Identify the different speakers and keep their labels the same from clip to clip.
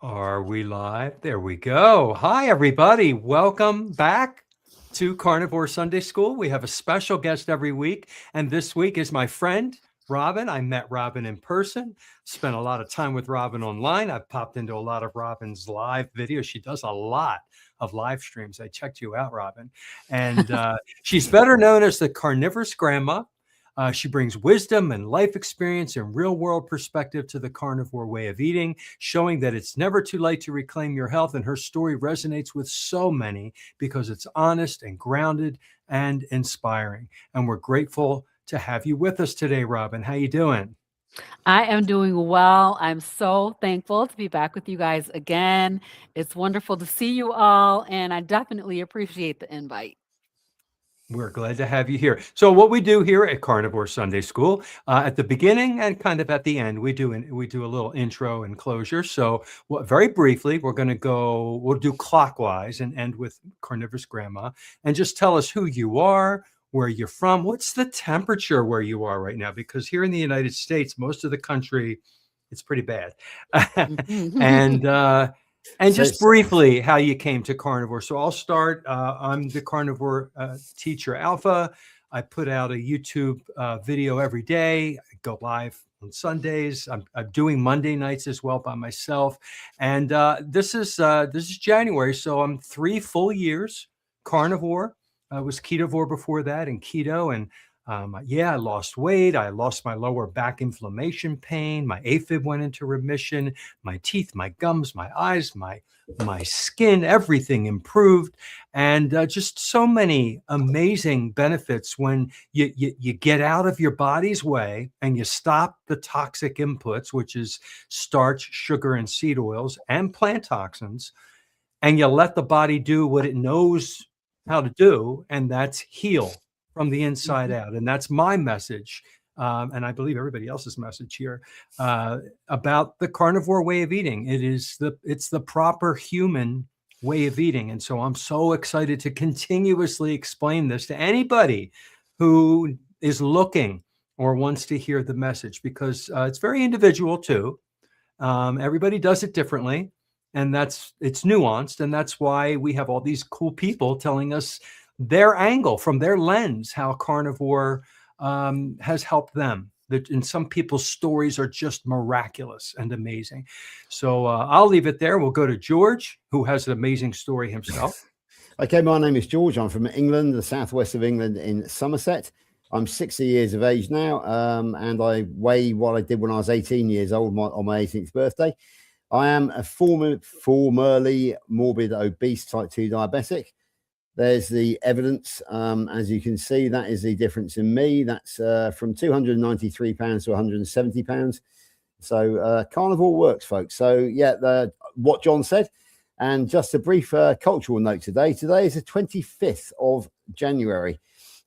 Speaker 1: Are we live? There we go. Hi, everybody. Welcome back to Carnivore Sunday School. We have a special guest every week, and this week is my friend, Robin. I met Robin in person, spent a lot of time with Robin online. I've popped into a lot of Robin's live videos. She does a lot of live streams. I checked you out, Robin. And she's better known as the Carnivorous Grandma. She brings wisdom and life experience and real world perspective to the carnivore way of eating, showing that it's never too late to reclaim your health. And her story resonates with so many because it's honest and grounded and inspiring. And we're grateful to have you with us today, Robin. How you doing?
Speaker 2: I am doing well. I'm so thankful to be back with you guys again. It's wonderful to see you all, and I definitely appreciate the invite.
Speaker 1: We're glad to have you here. So, what we do here at Carnivore Sunday School, at the beginning and kind of at the end, we do a little intro and closure. So, very briefly, we'll do clockwise and end with Carnivorous Grandma, and just tell us who you are, where you're from, what's the temperature where you are right now, because here in the United States, most of the country, it's pretty bad, and and
Speaker 3: So,
Speaker 1: just briefly, how you came to carnivore. So I'll start. I'm the carnivore teacher alpha. I put out a YouTube video every day. I go live on Sundays. I'm doing Monday nights as well by myself. And this is January, so I'm 3 full years carnivore. I was ketovore before that, and keto, and I lost weight. I lost my lower back inflammation pain. My AFib went into remission. My teeth, my gums, my eyes, my skin, everything improved, and just so many amazing benefits when you get out of your body's way and you stop the toxic inputs, which is starch, sugar, and seed oils, and plant toxins, and you let the body do what it knows how to do, and that's heal from the inside out. And that's my message, and I believe everybody else's message here, about the carnivore way of eating. It's the proper human way of eating. And so I'm so excited to continuously explain this to anybody who is looking or wants to hear the message, because it's very individual too. Everybody does it differently, and it's nuanced, and that's why we have all these cool people telling us their angle from their lens, how carnivore has helped them. And some people's stories are just miraculous and amazing. So I'll leave it there. We'll go to George, who has an amazing story himself.
Speaker 3: okay, my name is George. I'm from England, the southwest of England in Somerset. I'm 60 years of age now, and I weigh what I did when I was 18 years old on my 18th birthday. I am a formerly morbid obese type 2 diabetic. There's the evidence. As you can see, that is the difference in me. That's from 293 pounds to 170 pounds. So carnivore works, folks. So yeah, what John said. And just a brief cultural note today. Today is the 25th of January,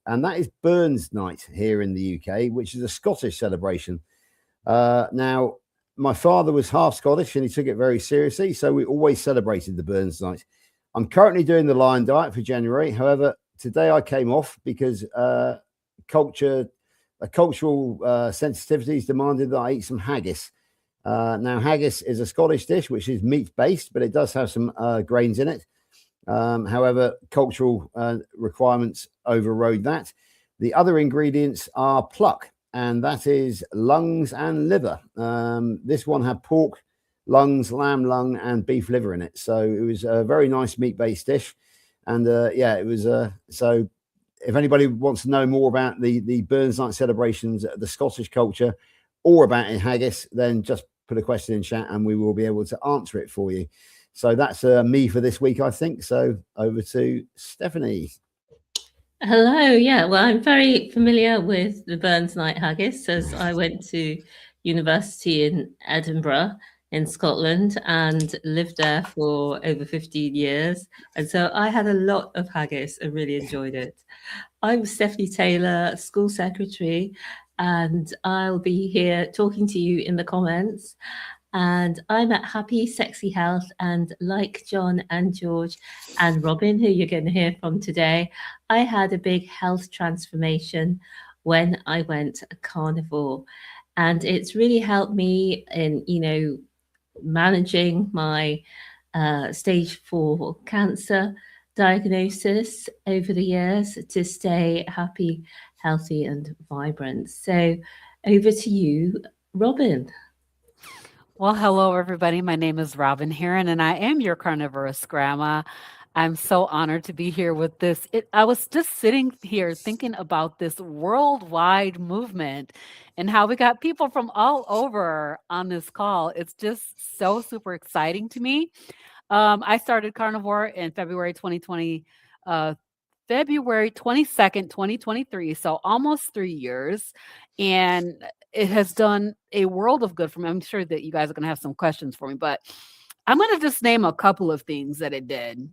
Speaker 3: and that is Burns Night here in the UK, which is a Scottish celebration. Now, my father was half Scottish and he took it very seriously, so we always celebrated the Burns Night. I'm currently doing the Lion Diet for January. However, today I came off because cultural sensitivities demanded that I eat some haggis. Now, haggis is a Scottish dish, which is meat-based, but it does have some grains in it. However, cultural requirements overrode that. The other ingredients are pluck, and that is lungs and liver. This one had pork, lungs, lamb lung, and beef liver in it. So it was a very nice meat-based dish. And it was so if anybody wants to know more about the Burns Night celebrations, the Scottish culture, or about haggis, then just put a question in chat and we will be able to answer it for you. So that's me for this week, I think. So over to Stephanie.
Speaker 4: Hello. Yeah, well, I'm very familiar with the Burns Night haggis, as I went to university in Edinburgh in Scotland and lived there for over 15 years. And so I had a lot of haggis and really enjoyed it. I'm Stephanie Taylor, school secretary, and I'll be here talking to you in the comments. And I'm at Happy Sexy Health, and like John and George and Robin, who you're going to hear from today, I had a big health transformation when I went carnivore. And it's really helped me in, managing my stage 4 cancer diagnosis over the years to stay happy, healthy, and vibrant. So over to you, Robin.
Speaker 2: Well, hello, everybody. My name is Robin Heron, and I am your carnivorous grandma. I'm so honored to be here with this. I was just sitting here thinking about this worldwide movement and how we got people from all over on this call. It's just so super exciting to me. I started Carnivore in February 2020, February 22nd, 2023, so almost 3 years, and it has done a world of good for me. I'm sure that you guys are gonna have some questions for me, but I'm gonna just name a couple of things that it did.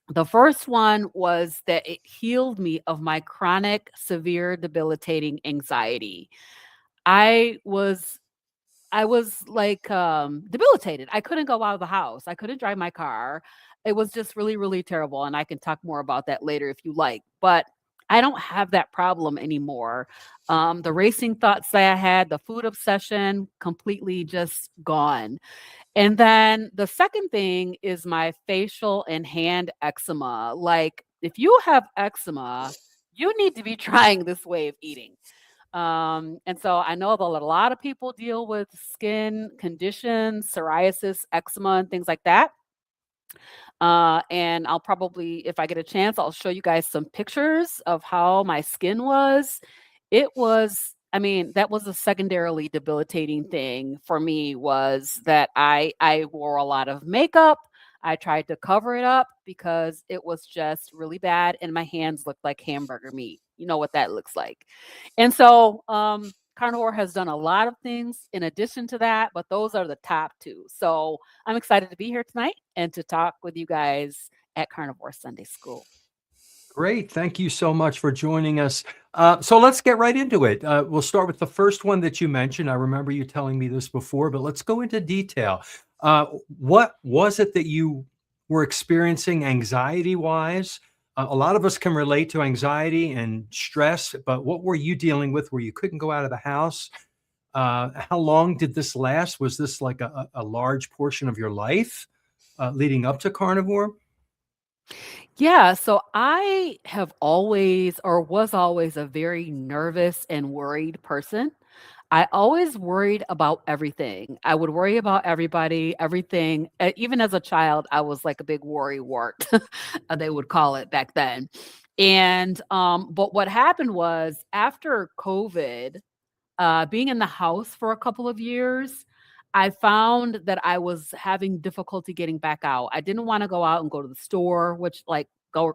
Speaker 2: The first one was that it healed me of my chronic, severe, debilitating anxiety. I was I was like, debilitated. I couldn't go out of the house. I couldn't drive my car. It was just really, really terrible. And I can talk more about that later if you like. But I don't have that problem anymore. The racing thoughts that I had, the food obsession, completely just gone. And then the second thing is my facial and hand eczema. Like, if you have eczema, you need to be trying this way of eating. And so I know that a lot of people deal with skin conditions, psoriasis, eczema, and things like that. And I'll probably, if I get a chance, I'll show you guys some pictures of how my skin was. It was, I mean, that was a secondarily debilitating thing for me, was that I wore a lot of makeup. I tried to cover it up because it was just really bad, and my hands looked like hamburger meat. You know what that looks like. And so Carnivore has done a lot of things in addition to that, but those are the top two. So I'm excited to be here tonight and to talk with you guys at Carnivore Sunday School.
Speaker 1: Great. Thank you so much for joining us. So let's get right into it. We'll start with the first one that you mentioned. I remember you telling me this before, but let's go into detail. What was it that you were experiencing anxiety-wise? A lot of us can relate to anxiety and stress, but what were you dealing with where you couldn't go out of the house? How long did this last? Was this like a large portion of your life leading up to Carnivore?
Speaker 2: Yeah, so I have always, or was always, a very nervous and worried person. I always worried about everything. I would worry about everybody, everything. Even as a child, I was like a big worry wart, they would call it back then. And but what happened was, after COVID, being in the house for a couple of years, I found that I was having difficulty getting back out. I didn't want to go out and go to the store, which, like,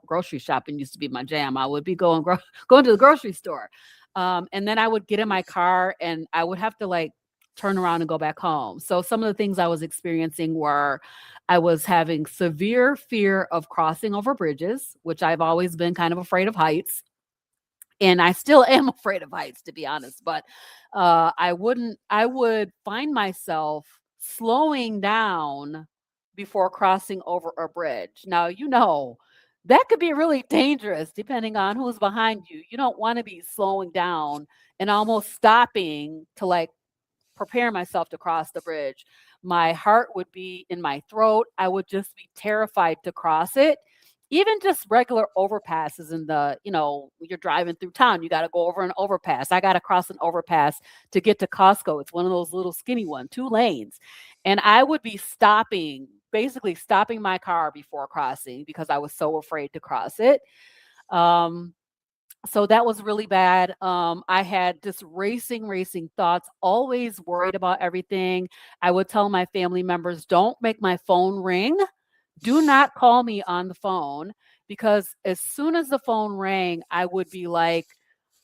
Speaker 2: grocery shopping used to be my jam. I would be going to the grocery store. And then I would get in my car and I would have to, like, turn around and go back home. So some of the things I was experiencing were, I was having severe fear of crossing over bridges, which I've always been kind of afraid of heights. And I still am afraid of heights, to be honest, but I would find myself slowing down before crossing over a bridge. Now, that could be really dangerous depending on who's behind you. You don't want to be slowing down and almost stopping to, like, prepare myself to cross the bridge. My heart would be in my throat. I would just be terrified to cross it. Even just regular overpasses you're driving through town, you got to go over an overpass. I got to cross an overpass to get to Costco. It's one of those little skinny ones, 2 lanes. And I would be basically stopping my car before crossing because I was so afraid to cross it. So that was really bad. I had just racing thoughts, always worried about everything. I would tell my family members, don't make my phone ring. Do not call me on the phone, because as soon as the phone rang, I would be like,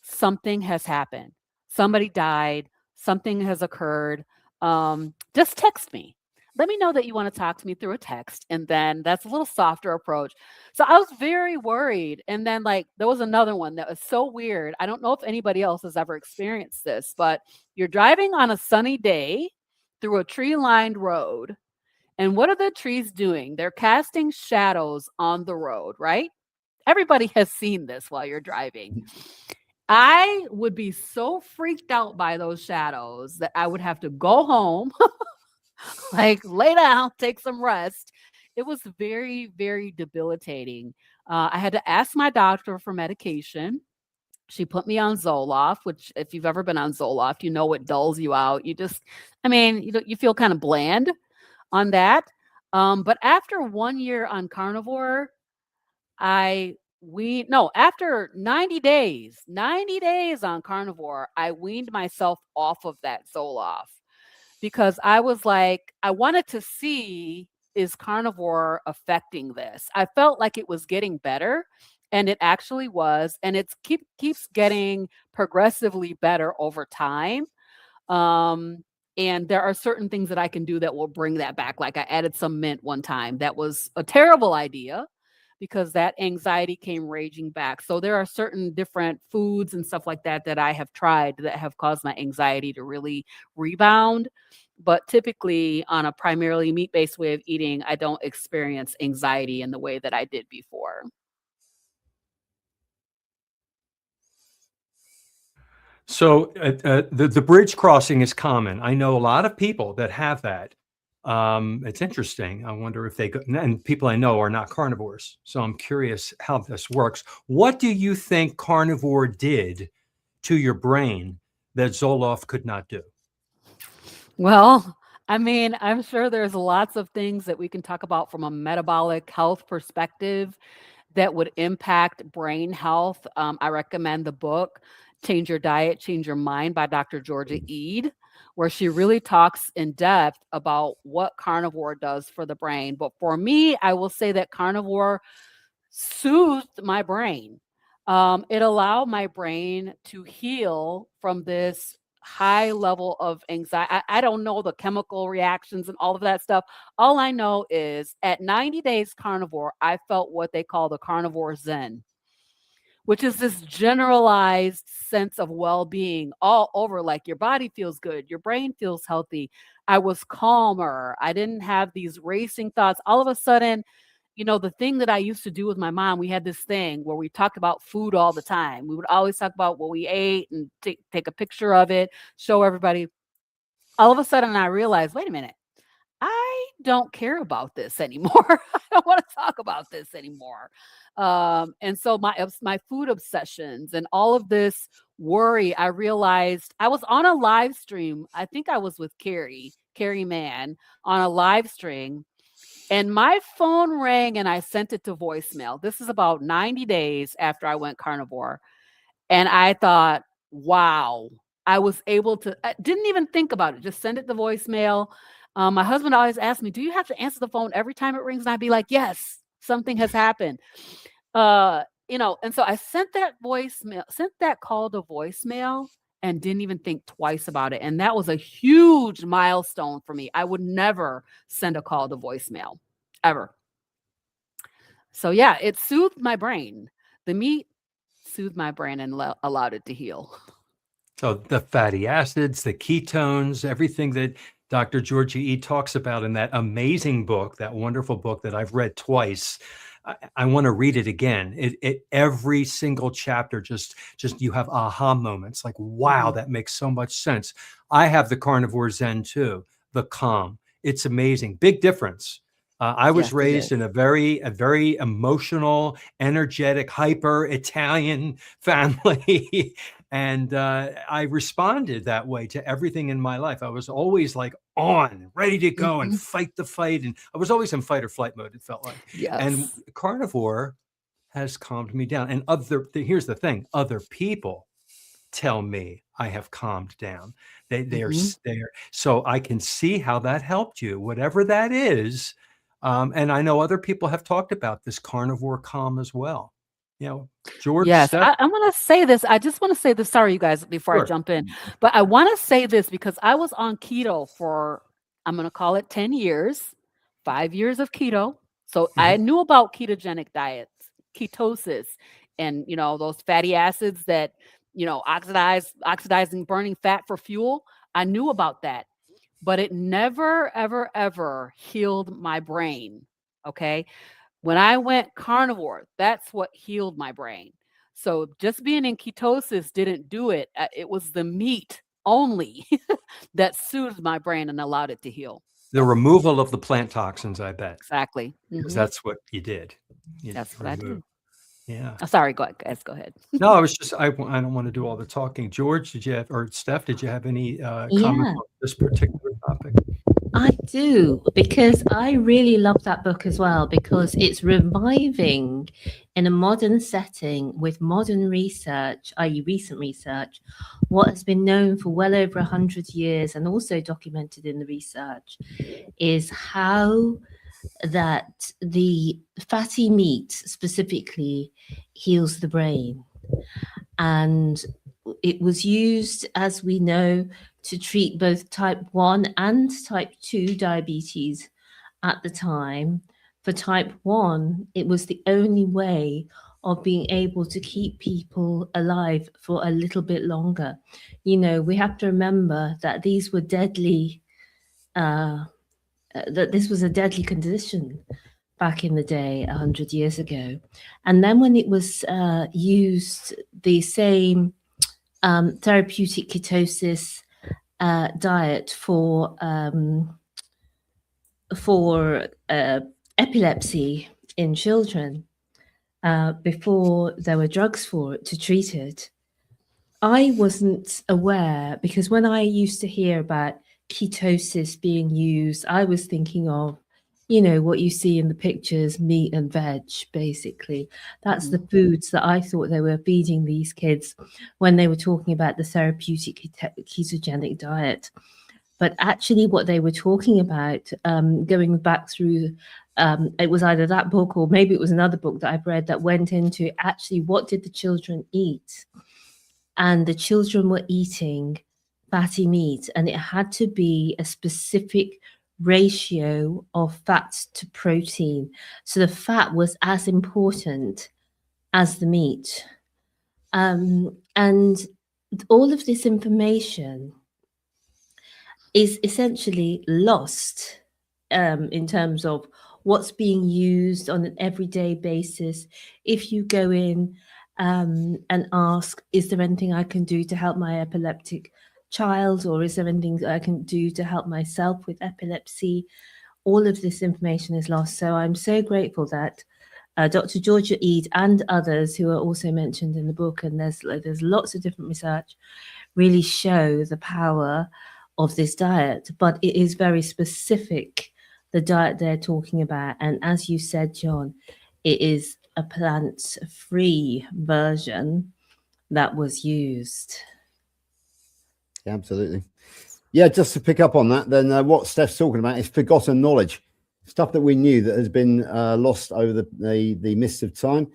Speaker 2: something has happened. Somebody died. Something has occurred. Just text me. Let me know that you want to talk to me through a text. And then that's a little softer approach. So I was very worried. And then, like, there was another one that was so weird. I don't know if anybody else has ever experienced this, but you're driving on a sunny day through a tree-lined road. And what are the trees doing? They're casting shadows on the road, right? Everybody has seen this while you're driving. I would be so freaked out by those shadows that I would have to go home Like, lay down, take some rest. It was very, very debilitating. I had to ask my doctor for medication. She put me on Zoloft, which if you've ever been on Zoloft, you know it dulls you out. You just, I mean, you feel kind of bland on that. But after 1 year on carnivore, after 90 days on carnivore, I weaned myself off of that Zoloft because I was like, I wanted to see, is carnivore affecting this? I felt like it was getting better, and it actually was, and keeps getting progressively better over time. Um, and there are certain things that I can do that will bring that back. Like I added some mint one time. That was a terrible idea because that anxiety came raging back. So there are certain different foods and stuff like that that I have tried that have caused my anxiety to really rebound. But typically, on a primarily meat based way of eating, I don't experience anxiety in the way that I did before.
Speaker 1: So the bridge crossing is common. I know a lot of people that have that. It's interesting. I wonder if they go, and people I know are not carnivores. So I'm curious how this works. What do you think carnivore did to your brain that Zoloft could not do?
Speaker 2: Well, I mean, I'm sure there's lots of things that we can talk about from a metabolic health perspective that would impact brain health. I recommend the book Change Your Diet, Change Your Mind by Dr. Georgia Ede, where she really talks in depth about what carnivore does for the brain. But for me, I will say that carnivore soothed my brain. It allowed my brain to heal from this high level of anxiety. I don't know the chemical reactions and all of that stuff. All I know is at 90 days carnivore, I felt what they call the carnivore zen, which is this generalized sense of well-being all over. Like your body feels good, your brain feels healthy. I was calmer. I didn't have these racing thoughts. All of a sudden, the thing that I used to do with my mom, we had this thing where we talked about food all the time. We would always talk about what we ate and take a picture of it, show everybody. All of a sudden, I realized, wait a minute, I don't care about this anymore. I don't want to talk about this anymore. And so my food obsessions and all of this worry, I realized I was on a live stream. I think I was with Carrie Mann on a live stream. And my phone rang and I sent it to voicemail. This is about 90 days after I went carnivore. And I thought, wow, I was able to, I didn't even think about it, just send it to voicemail. My husband always asked me, do you have to answer the phone every time it rings? And I'd be like, yes, something has happened. And so I sent that call to voicemail and didn't even think twice about it. And that was a huge milestone for me. I would never send a call to voicemail, ever. So yeah, it soothed my brain. The meat soothed my brain and allowed it to heal.
Speaker 1: So the fatty acids, the ketones, everything that Dr. Georgia E. talks about in that amazing book, that wonderful book that I've read twice. I want to read it again. Every single chapter, just you have aha moments like, wow, that makes so much sense. I have the Carnivore Zen too, the calm. It's amazing. Big difference. I was raised in a very emotional, energetic, hyper Italian family. And I responded that way to everything in my life. I was always like on, ready to go and fight the fight. And I was always in fight or flight mode, it felt like.
Speaker 2: Yes.
Speaker 1: And carnivore has calmed me down. And here's the thing, other people tell me I have calmed down. They're so I can see how that helped you, whatever that is. And I know other people have talked about this carnivore calm as well. George.
Speaker 2: Yes, I'm going to say this. I just want to say this. Sorry, you guys, before I jump in, but I want to say this because I was on keto for, I'm going to call it 10 years, 5 years of keto. So I knew about ketogenic diets, ketosis, and, those fatty acids that, oxidizing, burning fat for fuel. I knew about that, but it never, ever, ever healed my brain. Okay. When I went carnivore, that's what healed my brain. So just being in ketosis didn't do it. It was the meat only that soothed my brain and allowed it to heal.
Speaker 1: The removal of the plant toxins, I bet,
Speaker 2: Exactly.
Speaker 1: because
Speaker 2: Mhm.
Speaker 1: that's what you did. You
Speaker 2: That's what I did.
Speaker 1: removed. Yeah.
Speaker 2: Oh, sorry. Go ahead, guys. Go ahead.
Speaker 1: No, I was just I don't want to do all the talking. George, did you have, or Steph, did you have any comments
Speaker 4: Yeah,
Speaker 1: on this particular topic?
Speaker 4: I do, because I really love that book as well, because it's reviving in a modern setting with modern research, i.e., recent research, what has been known for well over 100 years and also documented in the research is how that the fatty meat specifically heals the brain. And it was used, as we know, to treat both type 1 and type 2 diabetes at the time. For type 1, it was the only way of being able to keep people alive for a little bit longer. You know, we have to remember that these were deadly, that this was a deadly condition back in the day, 100 years ago. And then when it was used, the same therapeutic ketosis diet for epilepsy in children before there were drugs for it to treat it. I wasn't aware, because when I used to hear about ketosis being used, I was thinking of, you know, what you see in the pictures, meat and veg, basically. That's the foods that I thought they were feeding these kids when they were talking about the therapeutic ketogenic diet. But actually, what they were talking about, going back through, it was either that book or maybe it was another book that I've read that went into actually what did the children eat? And the children were eating fatty meat, and it had to be a specific ratio of fats to protein. So the fat was as important as the meat. And all of this information is essentially lost in terms of what's being used on an everyday basis. If you go in and ask, is there anything I can do to help my epileptic child, or is there anything I can do to help myself with epilepsy? All of this information is lost. So I'm so grateful that Dr. Georgia Eade and others who are also mentioned in the book, and there's lots of different research, really show the power of this diet. But it is very specific, the diet they're talking about. And as you said, John, it is a plant-free version that was used.
Speaker 3: Yeah, absolutely. Yeah, just to pick up on that, then what Steph's talking about is forgotten knowledge, stuff that we knew that has been lost over the mists of time.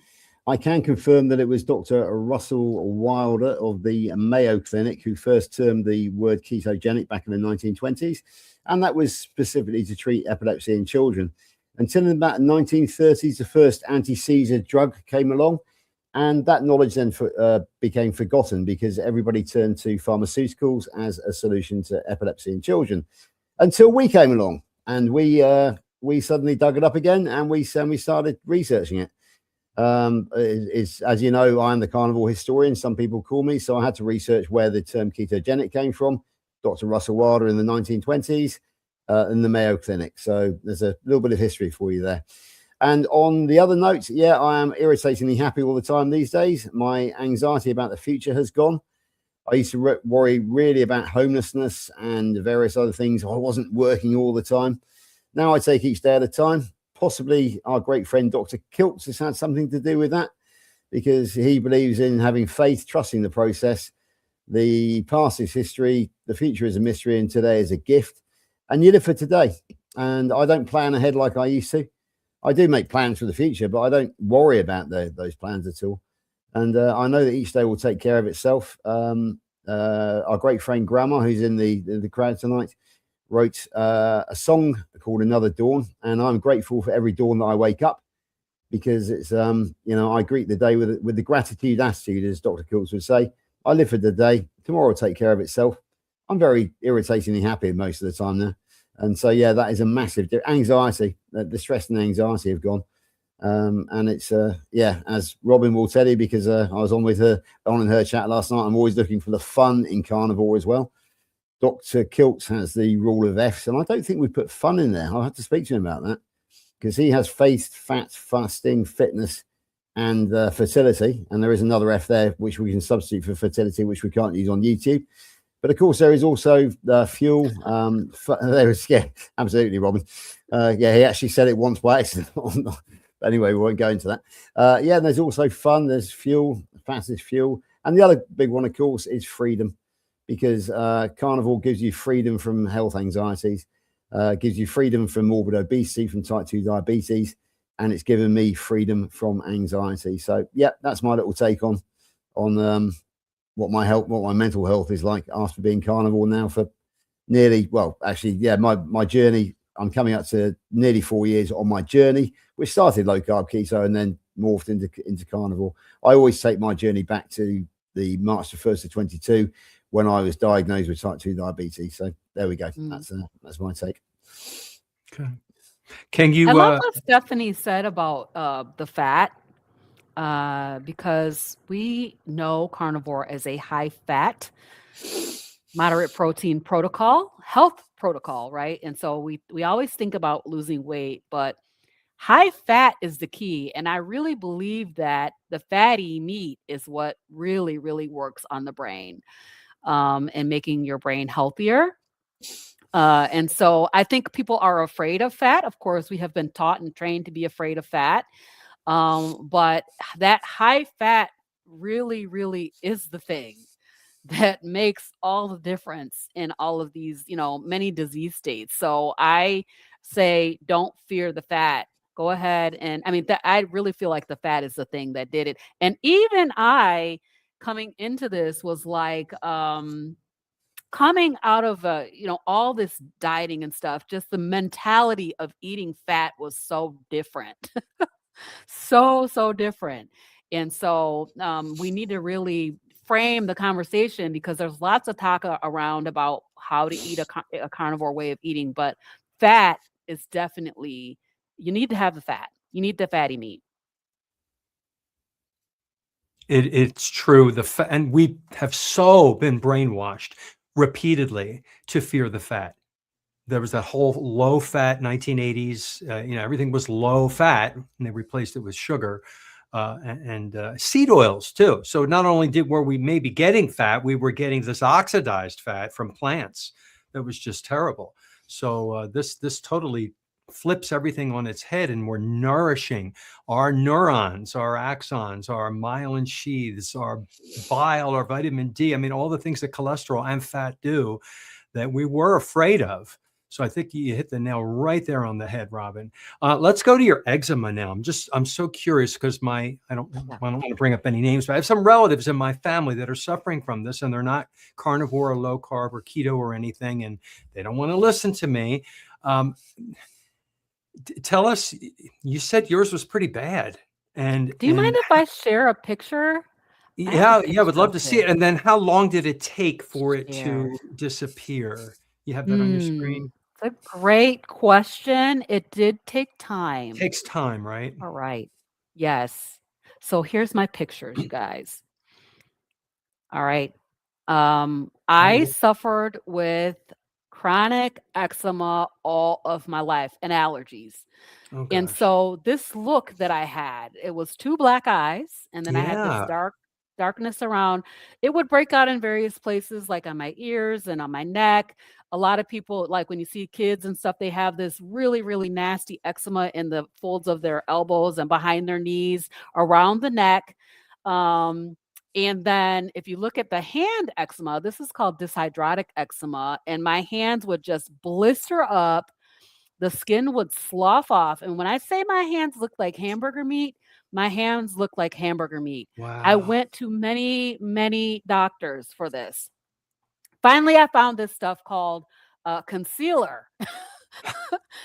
Speaker 3: I can confirm that it was Dr. Russell Wilder of the Mayo Clinic who first termed the word ketogenic back in the 1920s, and that was specifically to treat epilepsy in children. Until in about the 1930s, the first anti-seizure drug came along, and that knowledge then became forgotten because everybody turned to pharmaceuticals as a solution to epilepsy in children, until we came along, and we suddenly dug it up again, and we started researching it. As you know, I'm the carnivore historian, some people call me, so I had to research where the term ketogenic came from. Dr. Russell Wilder in the 1920s in the Mayo Clinic. So there's a little bit of history for you there. And on the other note, yeah, I am irritatingly happy all the time these days. My anxiety about the future has gone. I used to worry really about homelessness and various other things. I wasn't working all the time. Now I take each day at a time. Possibly our great friend Dr. Kiltz has had something to do with that, because he believes in having faith, trusting the process. The past is history, the future is a mystery, and today is a gift. And you live for today. And I don't plan ahead like I used to. I do make plans for the future, but I don't worry about those plans at all. And I know that each day will take care of itself. Our great friend Grandma, who's in the crowd tonight, wrote a song called Another Dawn, and I'm grateful for every dawn that I wake up, because it's I greet the day with the gratitude attitude, as Dr. Kiltz would say. I live for the day. Tomorrow will take care of itself. I'm very irritatingly happy most of the time now, and so yeah, that is a massive anxiety. The stress and anxiety have gone, and it's as Robin will tell you, because I was on in her chat last night. I'm always looking for the fun in carnivore as well. Dr. Kiltz has the rule of F's, and I don't think we put fun in there. I'll have to speak to him about that, because he has faith, fat, fasting, fitness, and fertility. And there is another F there, which we can substitute for fertility, which we can't use on YouTube. But of course, there is also fuel. There is, yeah, absolutely, Robin. Yeah, he actually said it once by accident. Anyway, we won't go into that. Yeah, and there's also fun. There's fuel. Fat is fuel. And the other big one, of course, is freedom, because Carnivore gives you freedom from health anxieties, gives you freedom from morbid obesity, from type 2 diabetes, and it's given me freedom from anxiety. So, yeah, that's my little take on what my mental health is like after being carnivore now for nearly, well, actually, yeah, my journey. I'm coming up to nearly 4 years on my journey, which started low carb keto and then morphed into carnivore. I always take my journey back to the March the 1st of 22, when I was diagnosed with type 2 diabetes. So there we go. That's my take.
Speaker 1: Okay. Can you?
Speaker 2: I love what Stephanie said about the fat, because we know carnivore as a high fat, moderate protein health protocol, right? And so we always think about losing weight, but high fat is the key. And I really believe that the fatty meat is what really, really works on the brain, and making your brain healthier. And so I think people are afraid of fat. Of course, we have been taught and trained to be afraid of fat. But that high fat really, really is the thing that makes all the difference in all of these, many disease states. So I say, don't fear the fat. Go ahead. And I mean, I really feel like the fat is the thing that did it. And even I, coming into this, was like, coming out of all this dieting and stuff, just the mentality of eating fat was so different. So different. And so we need to really frame the conversation, because there's lots of talk around about how to eat a carnivore way of eating, but fat is definitely, you need to have the fat. You need the fatty meat.
Speaker 1: It's true. And we have so been brainwashed repeatedly to fear the fat. There was that whole low fat 1980s. Everything was low fat, and they replaced it with sugar and seed oils too. So not only were we maybe getting fat, we were getting this oxidized fat from plants that was just terrible. So this totally flips everything on its head, and we're nourishing our neurons, our axons, our myelin sheaths, our bile, our vitamin D. I mean, all the things that cholesterol and fat do that we were afraid of. So I think you hit the nail right there on the head, Robin. Let's go to your eczema now. I'm so curious, because I don't want to bring up any names, but I have some relatives in my family that are suffering from this, and they're not carnivore or low carb or keto or anything, and they don't want to listen to me. Tell us, you said yours was pretty bad. And
Speaker 2: do you mind if I share a picture?
Speaker 1: Yeah, would love to see it. And then how long did it take for it to disappear? You have that on your screen?
Speaker 2: It's a great question. It did take time.
Speaker 1: Takes time, right?
Speaker 2: All right. Yes. So here's my pictures, you guys. All right. I suffered with chronic eczema all of my life and allergies.
Speaker 1: Oh,
Speaker 2: and
Speaker 1: gosh.
Speaker 2: so this look that I had, it was 2 black eyes, and then I had this darkness around. It would break out in various places, like on my ears and on my neck. A lot of people, like when you see kids and stuff, they have this really, really nasty eczema in the folds of their elbows and behind their knees, around the neck. And then if you look at the hand eczema, this is called dyshydrotic eczema, and my hands would just blister up. The skin would slough off. And when I say my hands look like hamburger meat, my hands look like hamburger meat.
Speaker 1: Wow.
Speaker 2: I went to many, many doctors for this. Finally, I found this stuff called concealer.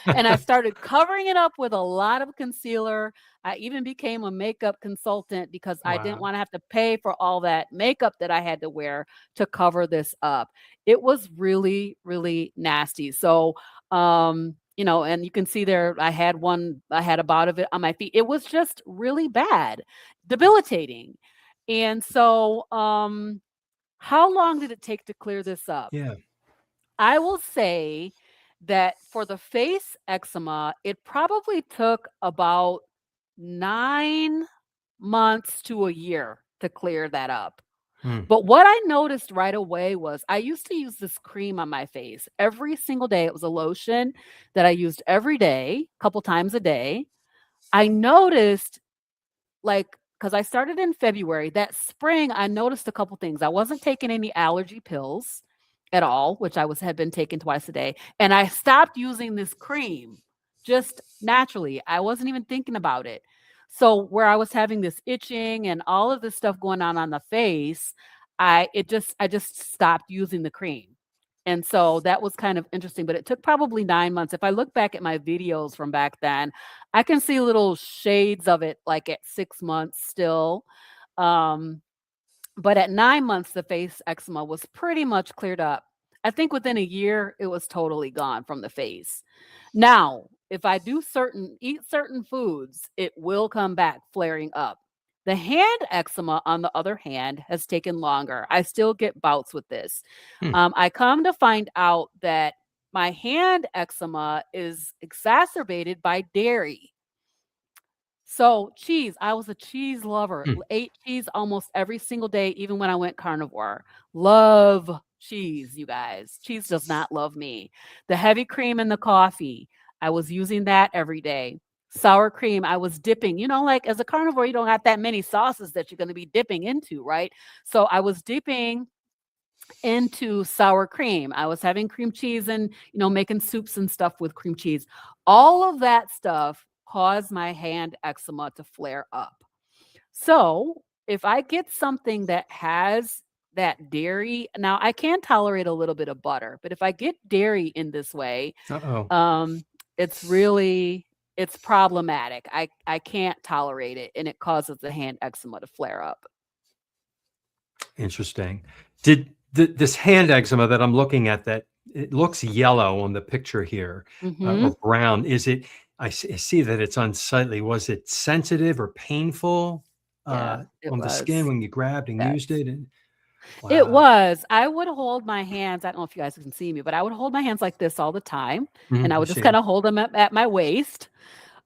Speaker 2: And I started covering it up with a lot of concealer. I even became a makeup consultant, because I didn't want to have to pay for all that makeup that I had to wear to cover this up. It was really, really nasty. So, and you can see there, I had a bout of it on my feet. It was just really bad, debilitating. And so, how long did it take to clear this up?
Speaker 1: Yeah.
Speaker 2: I will say that for the face eczema, it probably took about 9 months to a year to clear that up.
Speaker 1: Hmm.
Speaker 2: But what I noticed right away was I used to use this cream on my face every single day. It was a lotion that I used every day, a couple times a day. I noticed, like, because I started in February, that spring, I noticed a couple things. I wasn't taking any allergy pills at all, which had been taking twice a day. And I stopped using this cream just naturally. I wasn't even thinking about it. So where I was having this itching and all of this stuff going on the face, I just stopped using the cream. And so that was kind of interesting, but it took probably 9 months. If I look back at my videos from back then, I can see little shades of it like at 6 months still. Um, but at 9 months, the face eczema was pretty much cleared up. I think within a year, it was totally gone from the face. Now, if I eat certain foods, it will come back flaring up. The hand eczema, on the other hand, has taken longer. I still get bouts with this.
Speaker 1: Hmm.
Speaker 2: I come to find out that my hand eczema is exacerbated by dairy. So cheese, I was a cheese lover.
Speaker 1: Hmm.
Speaker 2: Ate cheese almost every single day, even when I went carnivore. Love cheese, you guys. Cheese does not love me. The heavy cream in the coffee, I was using that every day. Sour cream, I was dipping. Like as a carnivore, you don't have that many sauces that you're going to be dipping into, right? So I was dipping into sour cream. I was having cream cheese and, making soups and stuff with cream cheese. All of that stuff caused my hand eczema to flare up. So if I get something that has that dairy, now I can tolerate a little bit of butter, but if I get dairy in this way,
Speaker 1: Uh-oh.
Speaker 2: it's problematic. I can't tolerate it, and it causes the hand eczema to flare up.
Speaker 1: Interesting. Did this hand eczema that I'm looking at, that it looks yellow on the picture here, or brown, I see that it's unsightly. Was it sensitive or painful
Speaker 2: Yeah, it
Speaker 1: on the skin
Speaker 2: was.
Speaker 1: when you grabbed and
Speaker 2: Yes.
Speaker 1: used it? And
Speaker 2: It
Speaker 1: wow.
Speaker 2: was. I would hold my hands. I don't know if you guys can see me, but I would hold my hands like this all the time. And I
Speaker 1: I
Speaker 2: would just
Speaker 1: see.
Speaker 2: kind of hold them at my waist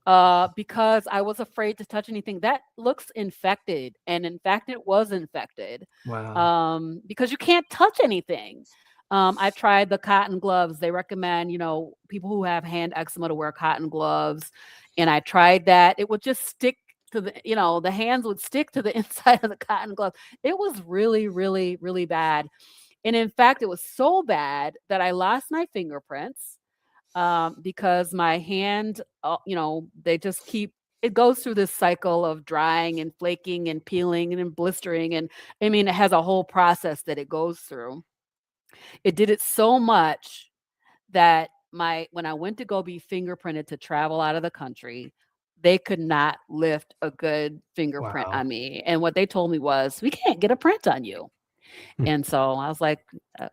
Speaker 2: because I was afraid to touch anything that looks infected. And in fact, it was infected
Speaker 1: Wow.
Speaker 2: because you can't touch anything. I tried the cotton gloves. They recommend, people who have hand eczema to wear cotton gloves. And I tried that. It would just stick to the hands would stick to the inside of the cotton glove. It was really, really, really bad. And in fact, it was so bad that I lost my fingerprints because my hand, they just it goes through this cycle of drying and flaking and peeling and blistering. And I mean, it has a whole process that it goes through. It did it so much that when I went to go be fingerprinted to travel out of the country, they could not lift a good fingerprint
Speaker 1: Wow.
Speaker 2: on me. And what they told me was, we can't get a print on you.
Speaker 1: Hmm.
Speaker 2: And so I was like,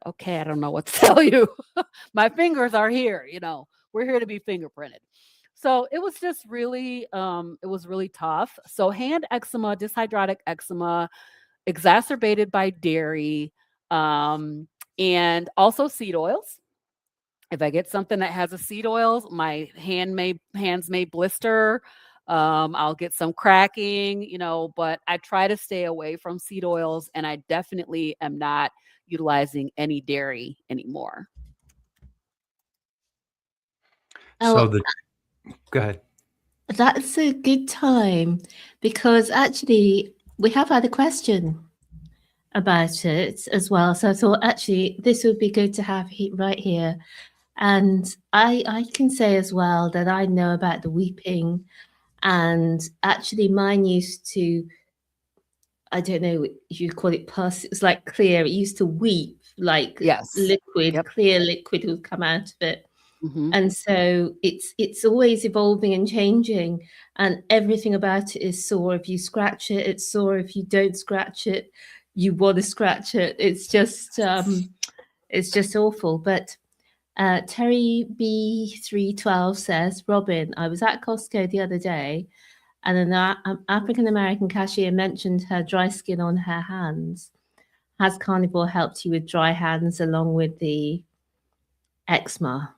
Speaker 2: okay, I don't know what to tell you. My fingers are here, we're here to be fingerprinted. So it was just really, it was really tough. So hand eczema, dyshydrotic eczema, exacerbated by dairy, and also seed oils. If I get something that has a seed oils, my hands may blister. I'll get some cracking, but I try to stay away from seed oils, and I definitely am not utilizing any dairy anymore.
Speaker 1: So go ahead.
Speaker 4: That's a good time because actually we have had a question about it as well. So I thought actually this would be good to have right here. And I can say as well that I know about the weeping, and actually mine used to, I don't know if you call it pus, it was like clear. It used to weep like
Speaker 2: Yes.
Speaker 4: liquid,
Speaker 2: Yep.
Speaker 4: clear liquid would come out of it.
Speaker 2: Mm-hmm.
Speaker 4: And so it's always evolving and changing, and everything about it is sore. If you scratch it, it's sore. If you don't scratch it, you want to scratch it. It's just awful. But Terry B312 says, Robin, I was at Costco the other day, and an African American cashier mentioned her dry skin on her hands. Has Carnivore helped you with dry hands along with the eczema?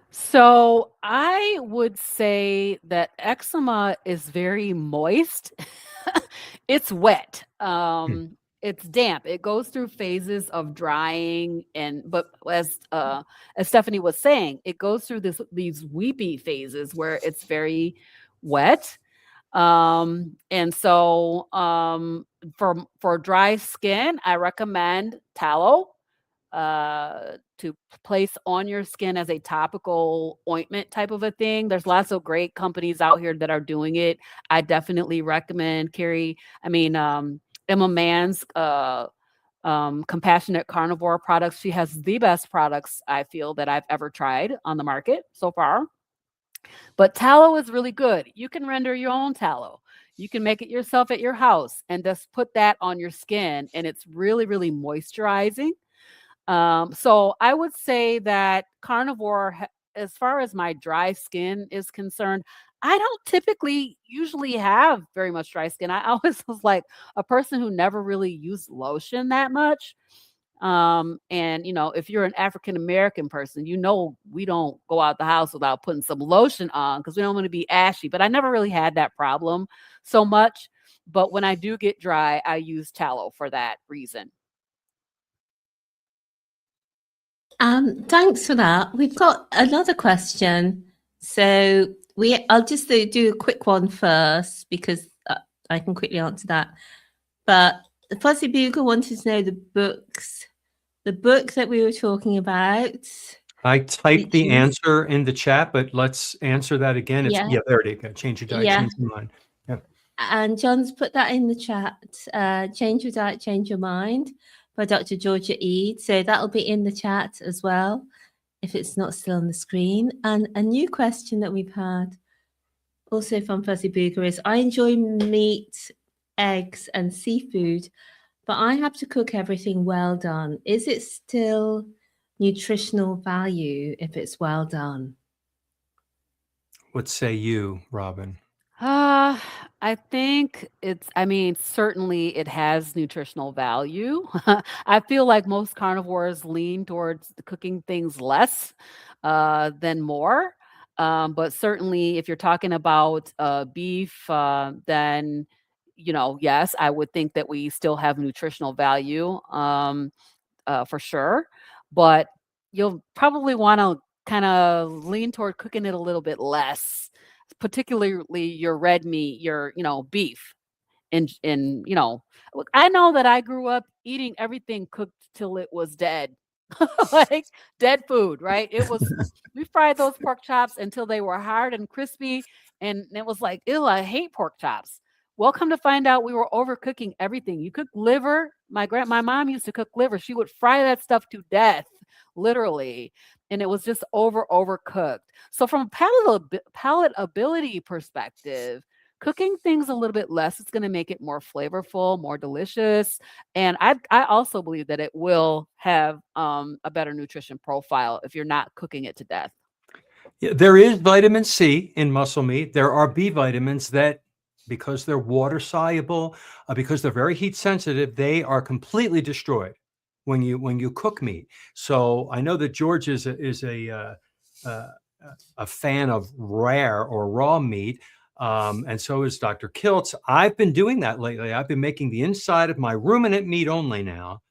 Speaker 2: So I would say that eczema is very moist. It's wet. It's damp. It goes through phases of drying, but as Stephanie was saying, it goes through these weepy phases where it's very wet. And so for dry skin, I recommend tallow to place on your skin as a topical ointment type of a thing. There's lots of great companies out here that are doing it. I definitely recommend Emma Mann's Compassionate Carnivore products. She has the best products I feel that I've ever tried on the market so far. But tallow is really good. You can render your own tallow. You can make it yourself at your house and just put that on your skin, and it's really, really moisturizing. So I would say that Carnivore, as far as my dry skin is concerned, I don't typically usually have very much dry skin. I always was like a person who never really used lotion that much. And if you're an African American person, we don't go out the house without putting some lotion on because we don't want to be ashy. But I never really had that problem so much. But when I do get dry, I use tallow for that reason.
Speaker 4: Thanks for that. We've got another question. So I'll just do a quick one first because I can quickly answer that. But the Fuzzy Bugle wanted to know the book that we were talking about.
Speaker 1: I typed the answer in the chat, but let's answer that again. There it is. Change your diet, change your mind. Yeah.
Speaker 4: And John's put that in the chat. Change your diet, change your mind, by Dr. Georgia Eade. So that'll be in the chat as well, if it's not still on the screen. And a new question that we've had also from Fuzzy Booger is, I enjoy meat, eggs, and seafood, but I have to cook everything well done. Is it still nutritional value if it's well done?
Speaker 1: What say you, Robin?
Speaker 2: I think certainly it has nutritional value. I feel like most carnivores lean towards cooking things less than more. But certainly if you're talking about beef, then, yes, I would think that we still have nutritional value for sure. But you'll probably want to kind of lean toward cooking it a little bit less, particularly your red meat, your beef. And look, I know that I grew up eating everything cooked till it was dead. Like dead food, right? We fried those pork chops until they were hard and crispy, and it was like, ew, I hate pork chops. Well, come to find out, we were overcooking everything. You cook liver. My mom used to cook liver. She would fry that stuff to death, literally, and it was just overcooked. So from a palatability perspective, cooking things a little bit less is going to make it more flavorful, more delicious, and I also believe that it will have a better nutrition profile if you're not cooking it to death.
Speaker 1: Yeah, there is vitamin C in muscle meat. There are B vitamins that, because they're water soluble, because they're very heat sensitive, they are completely destroyed when you cook meat. So I know that George is a fan of rare or raw meat, and so is Dr. Kiltz. I've been doing that lately. I've been making the inside of my ruminant meat only now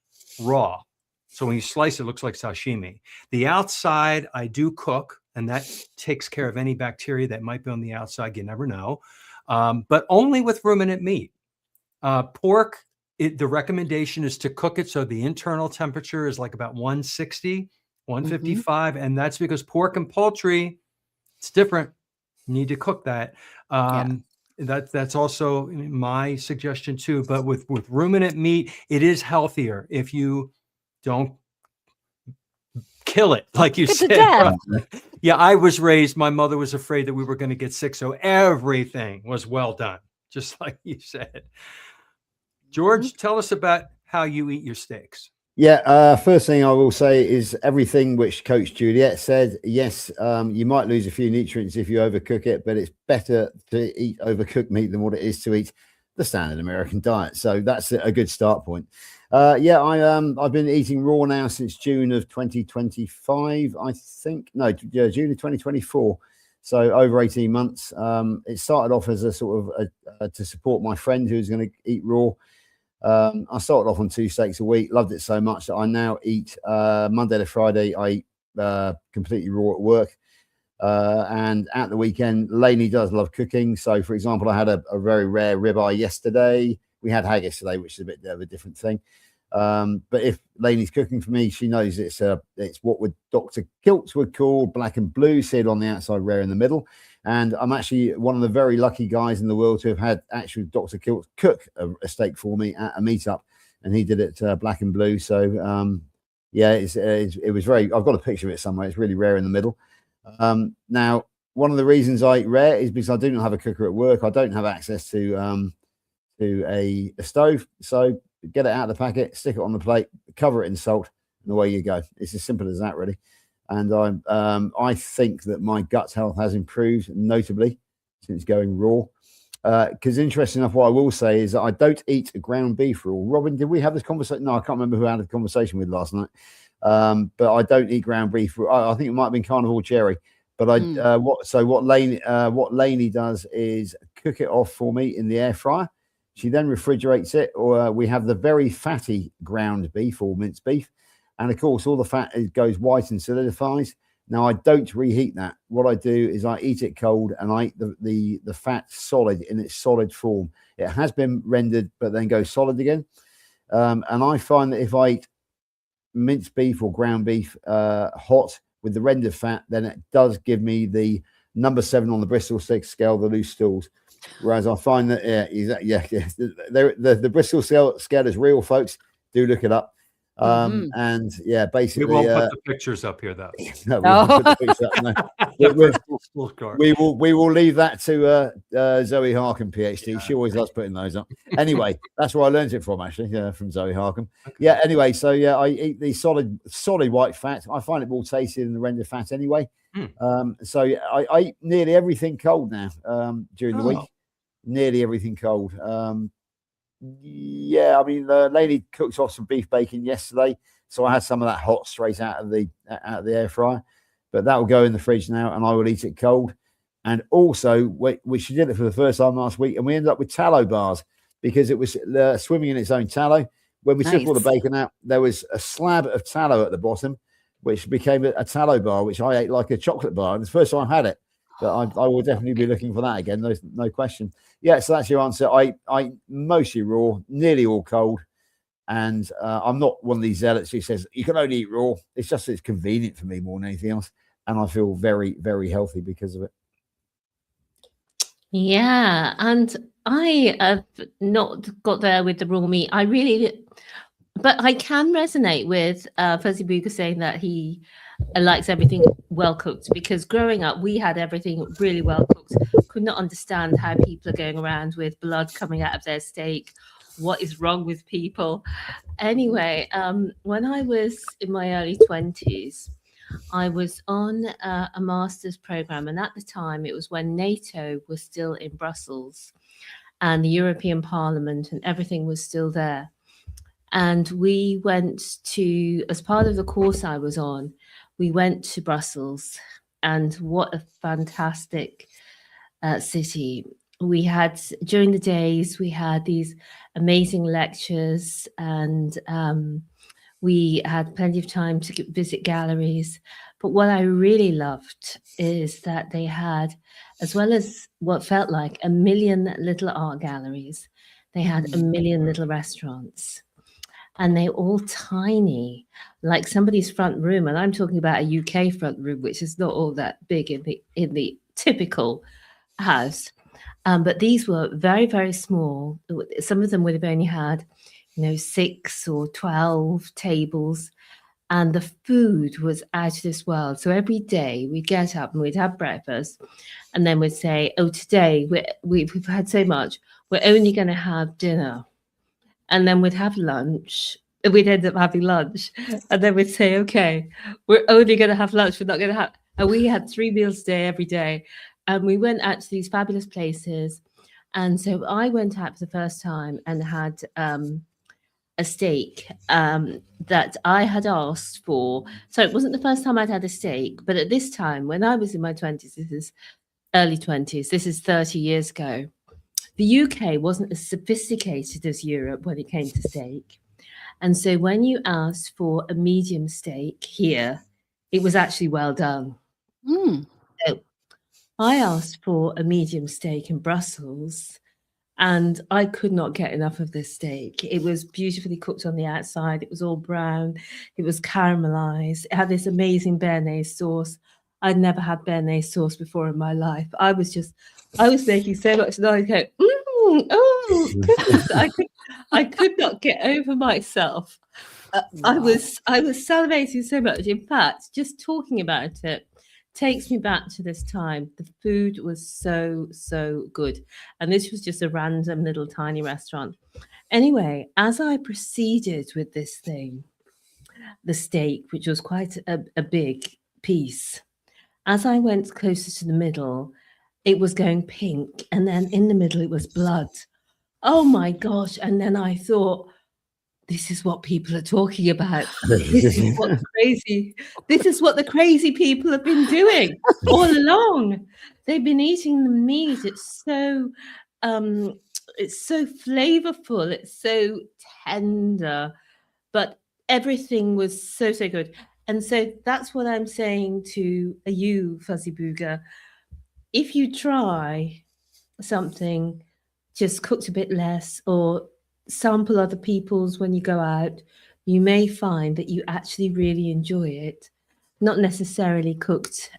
Speaker 1: raw. So when you slice it, it looks like sashimi. The outside I do cook, and that takes care of any bacteria that might be on the outside. You never know. But only with ruminant meat. Pork, the recommendation is to cook it so the internal temperature is like about 160, 155. And that's because pork and poultry, it's different. You need to cook that. That's also my suggestion too. But with ruminant meat, it is healthier if you don't kill it, like you said. Yeah, I was raised, my mother was afraid that we were going to get sick, so everything was well done, just like you said. George, tell us about how you eat your steaks.
Speaker 3: Yeah, first thing I will say is everything which Coach Juliet said. Yes, you might lose a few nutrients if you overcook it, but it's better to eat overcooked meat than what it is to eat the standard American diet. So that's a good start point. Yeah, I've been eating raw now since June of 2025, I think. No, yeah, June of 2024. So over 18 months. It started off as a sort of to support my friend who's going to eat raw. I started off on 2 steaks a week, loved it so much that I now eat Monday to Friday. I eat completely raw at work. And at the weekend, Lainey does love cooking. So, for example, I had a very rare ribeye yesterday. We had haggis today, which is a bit of a different thing. But if Lainey's cooking for me, she knows it's what would Dr. Kiltz would call black and blue, seared on the outside, rare in the middle. And I'm actually one of the very lucky guys in the world to have had actually Dr. Kiltz cook a steak for me at a meetup, and he did it black and blue. So yeah, it was very. I've got a picture of it somewhere. It's really rare in the middle. Now, one of the reasons I eat rare is because I do not have a cooker at work. I don't have access to a stove. So get it out of the packet, stick it on the plate, cover it in salt, and away you go. It's as simple as that, really. And I think that my gut health has improved notably since going raw. Because interesting enough, what I will say is that I don't eat ground beef raw. Robin, did we have this conversation? No, I can't remember who I had a conversation with last night. But I don't eat ground beef. I think it might have been Carnivore Jerry. But what Lainey does is cook it off for me in the air fryer. She then refrigerates it, or we have the very fatty ground beef or minced beef, and of course all the fat goes white and solidifies. Now I don't reheat that. What I do is I eat it cold, and I eat the fat solid in its solid form. It has been rendered, but then goes solid again. And I find that if I eat minced beef or ground beef hot with the rendered fat, then it does give me the number 7 on the Bristol stick scale, the loose stools. Whereas I find that the Bristol scale is real, folks. Do look it up. And yeah, basically
Speaker 1: we won't put the pictures up here, though.
Speaker 3: No, we won't put the pictures up, no. We will leave that to Zoe Harkin, PhD. Yeah. She always loves putting those up. Anyway, that's where I learned it from, actually, from Zoe Harkin. Okay. Yeah. Anyway, so yeah, I eat the solid white fat. I find it more tasty than the rendered fat, anyway. So yeah, I eat nearly everything cold now during the week. Nearly everything cold. Yeah, I mean, Lainey cooked off some beef bacon yesterday, so I had some of that hot straight out of the air fryer. But that will go in the fridge now, and I will eat it cold. And also, she did it for the first time last week, and we ended up with tallow bars because it was swimming in its own tallow. When we took all the bacon out, there was a slab of tallow at the bottom, which became a tallow bar, which I ate like a chocolate bar. And it's the first time I had it. But I will definitely be looking for that again. No question. Yeah, so that's your answer. I mostly raw, nearly all cold. And I'm not one of these zealots who says you can only eat raw. It's just it's convenient for me more than anything else. And I feel very, very healthy because of it.
Speaker 4: Yeah. And I have not got there with the raw meat. But I can resonate with Fuzzy Booger saying that he likes everything well cooked, because growing up we had everything really well cooked. Could not understand how people are going around with blood coming out of their steak. What is wrong with people? Anyway, when I was in my early 20s, I was on a master's program, and at the time it was when NATO was still in Brussels and the European Parliament and everything was still there. And we went to, as part of the course I was on, we went to Brussels, and what a fantastic city. We had, during the days, we had these amazing lectures, and we had plenty of time to visit galleries. But what I really loved is that they had, as well as what felt like 1 million little art galleries, they had 1 million little restaurants. And they're all tiny, like somebody's front room. And I'm talking about a UK front room, which is not all that big in the typical house. But these were very, very small. Some of them would have only had, 6 or 12 tables. And the food was out of this world. So every day we'd get up and we'd have breakfast. And then we'd say, oh, today we've had so much, we're only going to have dinner. And then we'd have lunch. We'd end up having lunch. And then we'd say, okay, we're only going to have lunch. We're not going to have... And we had 3 meals a day every day. And we went out to these fabulous places. And so I went out for the first time and had a steak that I had asked for. So it wasn't the first time I'd had a steak, but at this time, when I was in my 20s, this is early 20s, this is 30 years ago, the UK wasn't as sophisticated as Europe when it came to steak. And so when you asked for a medium steak here, it was actually well done.
Speaker 2: Mm.
Speaker 4: So I asked for a medium steak in Brussels, and I could not get enough of this steak. It was beautifully cooked on the outside. It was all brown. It was caramelized. It had this amazing béarnaise sauce. I'd never had béarnaise sauce before in my life. I was making so much noise. Going, oh, goodness. I could not get over myself. I was salivating so much. In fact, just talking about it takes me back to this time. The food was so good, and this was just a random little tiny restaurant. Anyway, as I proceeded with this thing, the steak, which was quite a big piece, as I went closer to the middle, it was going pink, and then in the middle it was blood. Oh my gosh. And then I thought, this is what people are talking about. This is what the crazy people have been doing all along. They've been eating the meat. It's so flavorful. It's so tender, but everything was so good. And so that's what I'm saying to you, Fuzzy Booger. If you try something just cooked a bit less, or sample other people's when you go out, you may find that you actually really enjoy it. Not necessarily cooked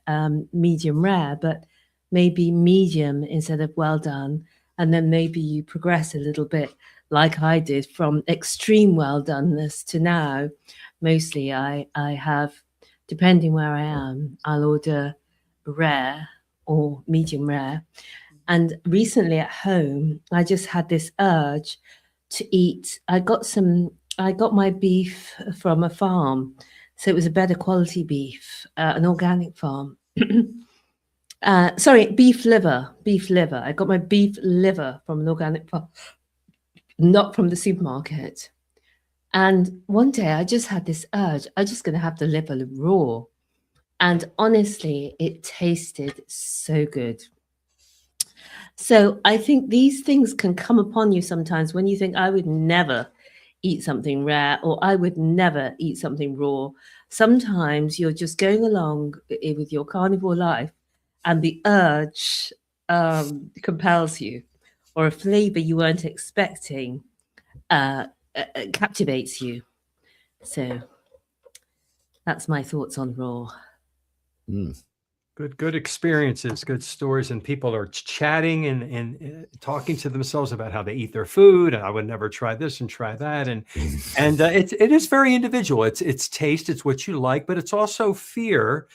Speaker 4: medium rare, but maybe medium instead of well done. And then maybe you progress a little bit, like I did, from extreme well doneness to now. Mostly I have, depending where I am, I'll order rare or medium rare. And recently at home, I just had this urge to eat. I got my beef from a farm, so it was a better quality beef, an organic farm. Sorry, beef liver. I got my beef liver from an organic farm, not from the supermarket. And one day I just had this urge. I'm just going to have the liver raw. And honestly, it tasted so good. So I think these things can come upon you sometimes when you think, I would never eat something rare, or I would never eat something raw. Sometimes you're just going along with your carnivore life and the urge compels you, or a flavor you weren't expecting captivates you. So that's my thoughts on raw.
Speaker 3: Mm.
Speaker 1: Good experiences, good stories, and people are chatting and talking to themselves about how they eat their food. And I would never try this and try that, and it is very individual. It's taste, it's what you like, but it's also fear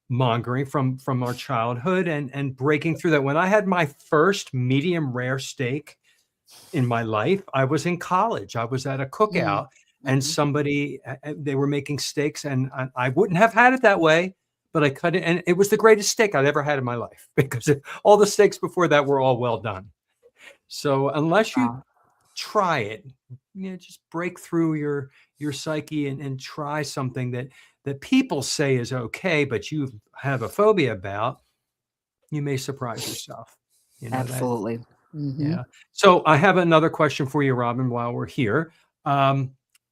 Speaker 1: mongering from our childhood and breaking through that. When I had my first medium rare steak in my life, I was in college. I was at a cookout, and somebody they were making steaks, and I wouldn't have had it that way. But I cut it, and it was the greatest steak I've ever had in my life, because all the steaks before that were all well done. So unless you try it, just break through your psyche and try something that people say is okay, but you have a phobia about, you may surprise yourself.
Speaker 2: Absolutely.
Speaker 1: Yeah. So I have another question for you, Robin, while we're here.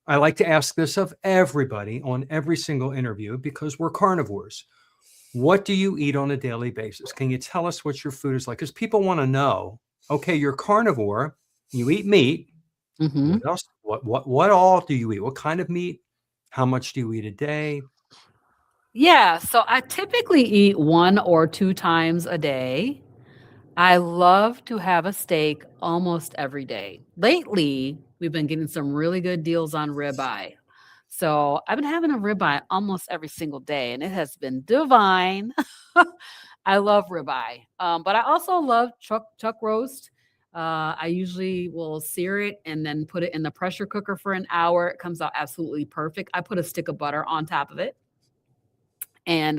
Speaker 1: I like to ask this of everybody on every single interview, because we're carnivores. What do you eat on a daily basis? Can you tell us what your food is like? Because people want to know, okay, you're carnivore, you eat meat. What else? What all do you eat? What kind of meat? How much do you eat a day?
Speaker 2: Yeah, so I typically eat 1 or 2 times a day. I love to have a steak almost every day. Lately, we've been getting some really good deals on ribeye. So I've been having a ribeye almost every single day, and it has been divine. I love ribeye, but I also love chuck roast. I usually will sear it and then put it in the pressure cooker for an hour. It comes out absolutely perfect. I put a stick of butter on top of it, and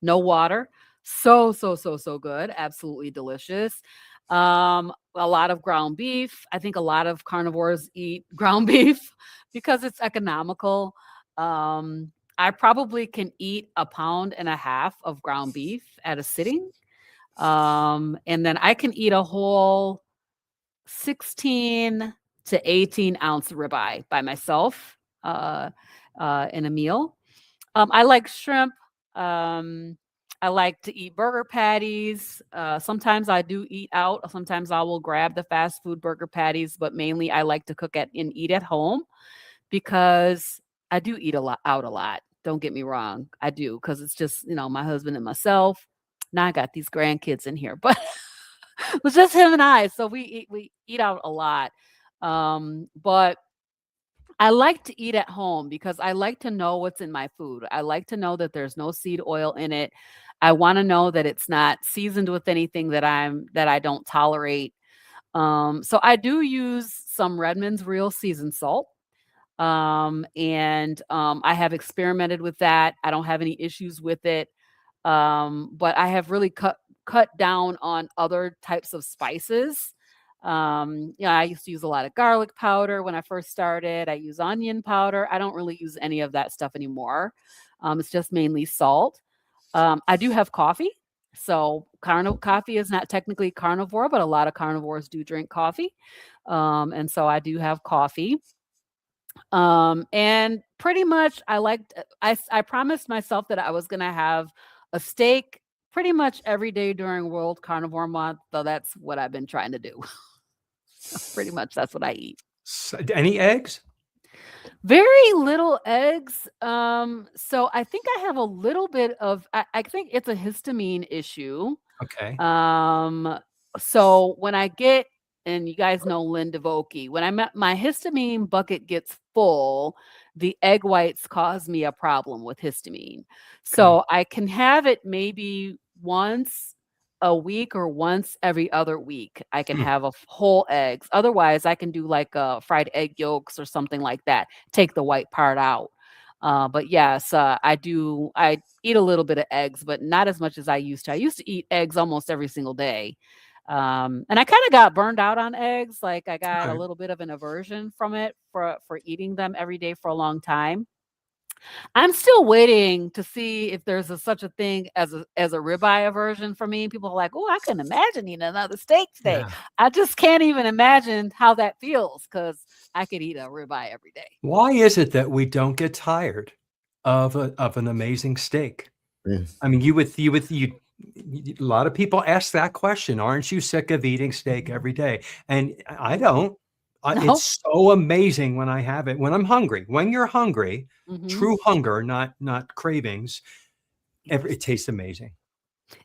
Speaker 2: no water. So, so, so, so good. Absolutely delicious. A lot of ground beef. I think a lot of carnivores eat ground beef because it's economical. I probably can eat a pound and a half of ground beef at a sitting. And then I can eat a whole 16 to 18-ounce ribeye by myself in a meal. I like shrimp. Um, I like to eat burger patties. Sometimes I do eat out. Sometimes I will grab the fast food burger patties, but mainly I like to cook at and eat at home because I do eat a lot out a lot. Don't get me wrong. I do because it's just, my husband and myself. Now I got these grandkids in here, but it was just him and I. So we eat out a lot. But I like to eat at home because I like to know what's in my food. I like to know that there's no seed oil in it. I want to know that it's not seasoned with anything that I don't tolerate. So I do use some Redmond's real seasoned salt. And I have experimented with that. I don't have any issues with it. But I have really cut down on other types of spices. I used to use a lot of garlic powder when I first started. I use onion powder. I don't really use any of that stuff anymore. It's just mainly salt. I do have coffee. So coffee is not technically carnivore, but a lot of carnivores do drink coffee. And so I do have coffee. And pretty much I promised myself that I was going to have a steak pretty much every day during World Carnivore Month. So that's what I've been trying to do. Pretty much that's what I eat.
Speaker 1: Any eggs?
Speaker 2: Very little eggs. So I think I have a little bit of, I think it's a histamine issue.
Speaker 1: Okay.
Speaker 2: So when I get, and you guys know Linda Volke, when my histamine bucket gets full, the egg whites cause me a problem with histamine. So I can have it maybe once a week or once every other week. I can have whole eggs. Otherwise, I can do like fried egg yolks or something like that. Take the white part out. But yes, I eat a little bit of eggs, but not as much as I used to. I used to eat eggs almost every single day. And I kind of got burned out on eggs. Like I got a
Speaker 1: Right.
Speaker 2: little bit of an aversion from it for eating them every day for a long time. I'm still waiting to see if there's such a thing as a ribeye aversion for me. People are like, "Oh, I couldn't imagine eating another steak today."
Speaker 1: Yeah.
Speaker 2: I just can't even imagine how that feels because I could eat a ribeye every day.
Speaker 1: Why is it that we don't get tired of an amazing steak?
Speaker 3: Yeah.
Speaker 1: I mean, a lot of people ask that question. Aren't you sick of eating steak every day? And I don't.
Speaker 2: No.
Speaker 1: It's so amazing when I have it. When I'm hungry, when you're hungry,
Speaker 2: Mhm.
Speaker 1: true hunger, not cravings, it tastes amazing.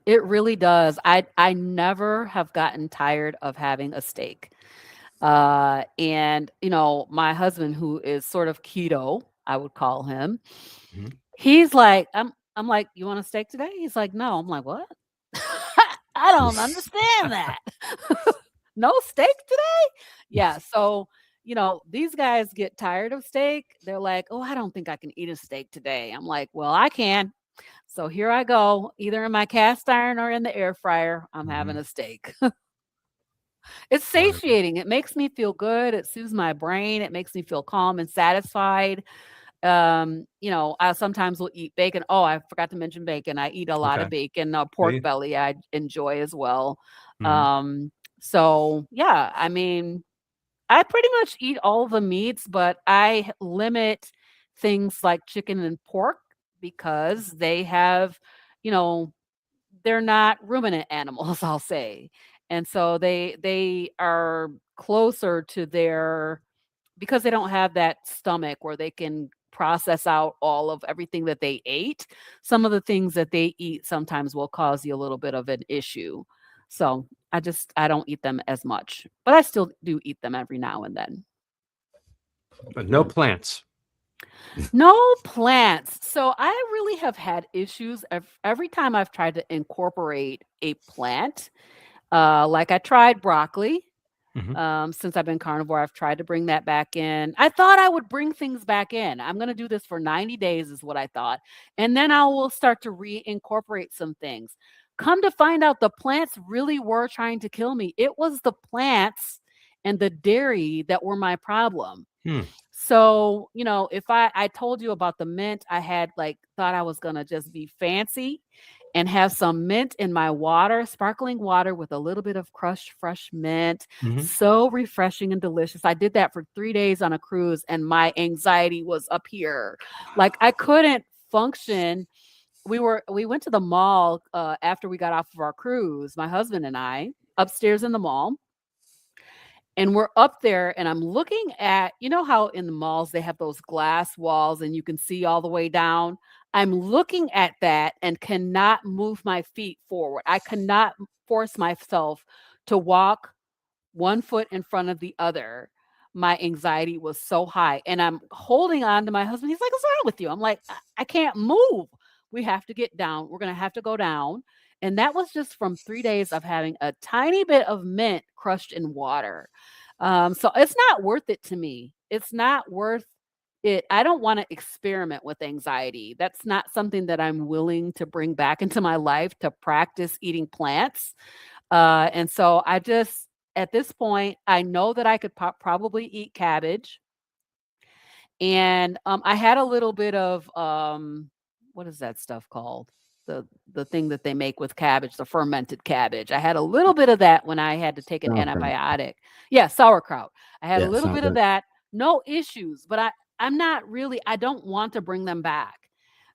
Speaker 2: It really does. I never have gotten tired of having a steak. And my husband, who is sort of keto, I would call him,
Speaker 1: Mhm.
Speaker 2: he's like, I'm like, "You want a steak today?" He's like, "No." I'm like, "What?" I don't understand that. No steak today? Yeah. So, these guys get tired of steak. They're like, "Oh, I don't think I can eat a steak today." I'm like, "Well, I can." So here I go, either in my cast iron or in the air fryer. I'm having
Speaker 1: Mhm.
Speaker 2: a steak. It's
Speaker 1: Wonderful.
Speaker 2: satiating. It makes me feel good. It soothes my brain. It makes me feel calm and satisfied. I sometimes will eat bacon. Oh, I forgot to mention bacon. I eat a lot
Speaker 1: Okay.
Speaker 2: of bacon,
Speaker 1: Do
Speaker 2: pork
Speaker 1: you?
Speaker 2: belly I enjoy as well.
Speaker 1: Mhm.
Speaker 2: So yeah, I mean, I pretty much eat all the meats, but I limit things like chicken and pork because they have, you know, they're not ruminant animals, I'll say. And so they are closer to their, because they don't have that stomach where they can process out all of everything that they ate. Some of the things that they eat sometimes will cause you a little bit of an issue. So I don't eat them as much, but I still do eat them every now and then.
Speaker 1: But no plants.
Speaker 2: No plants. So I really have had issues every time I've tried to incorporate a plant. Like I tried broccoli.
Speaker 1: Mhm.
Speaker 2: Since I've been carnivore, I've tried to bring that back in. I thought I would bring things back in. I'm going to do this for 90 days, is what I thought. And then I will start to reincorporate some things. come to find out, the plants really were trying to kill me. It was the plants and the dairy that were my problem. So, if I told you about the mint, I had thought I was going to just be fancy and have some mint in my water, sparkling water with a little bit of crushed fresh mint. So refreshing and delicious. I did that for 3 days on a cruise, and my anxiety was up here. I couldn't function. We went to the mall after we got off of our cruise, my husband and I, upstairs in the mall. And we're up there, and I'm looking at, how in the malls they have those glass walls and you can see all the way down. I'm looking at that and cannot move my feet forward. I cannot force myself to walk one foot in front of the other. My anxiety was so high, and I'm holding on to my husband. He's like, "What's wrong with you?" I'm like, I can't move. We have to get down. We're going to have to go down. And that was just from 3 days of having a tiny bit of mint crushed in water. So it's not worth it to me. It's not worth it. I don't want to experiment with anxiety. That's not something that I'm willing to bring back into my life, to practice eating plants. And so I just, at this point, I know that I could probably eat cabbage. And I had a little bit of, what is that stuff called? The thing that they make with cabbage, the fermented cabbage. I had a little bit of that when I had to take an antibiotic. Yeah, sauerkraut. I had a little bit of that. No issues, but I'm not really, I don't want to bring them back,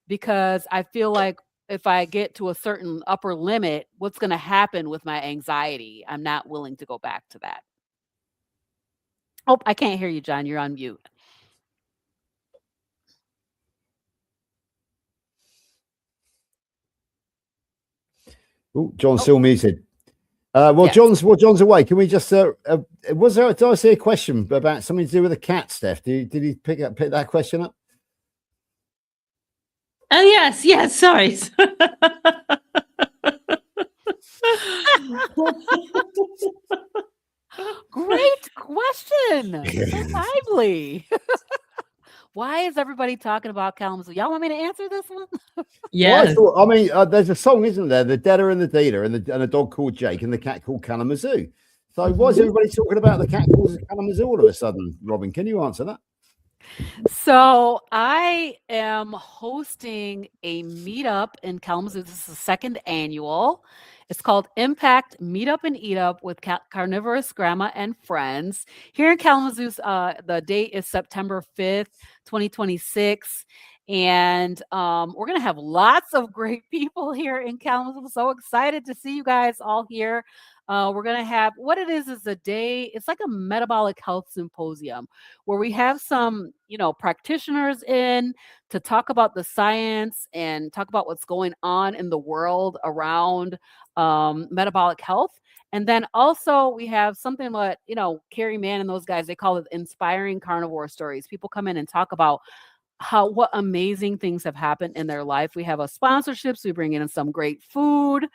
Speaker 2: because I feel like if I get to a certain upper limit, what's going to happen with my anxiety? I'm not willing to go back to that. Oh, I can't hear you, John. You're on mute.
Speaker 3: Oh, John's still muted. John's away. Can we just did I see a question about something to do with the cat, Steph? Did he pick that question up?
Speaker 4: Oh yes, sorry.
Speaker 2: Great question. So lively. Why is everybody talking about Kalamazoo? Y'all want me to answer this one?
Speaker 4: Yeah.
Speaker 3: Well, there's a song, isn't there? The Dedder and the Deeder, and a dog called Jake, and the cat called Kalamazoo. So why is everybody talking about the cat called Kalamazoo all of a sudden? Robin, can you answer that?
Speaker 2: So I am hosting a meetup in Kalamazoo. This is the second annual. It's called Impact Meetup and Eat Up with Carnivorous Grandma and Friends. Here in Kalamazoo, the date is September 5th, 2026. And we're going to have lots of great people here in Kalamazoo. I'm so excited to see you guys all here. We're going to have, what it is a day, it's like a metabolic health symposium where we have some, practitioners in to talk about the science and talk about what's going on in the world around metabolic health. And then also we have something like, Carrie Mann and those guys, they call it inspiring carnivore stories. People come in and talk about what amazing things have happened in their life. We have a sponsorships. We bring in some great food.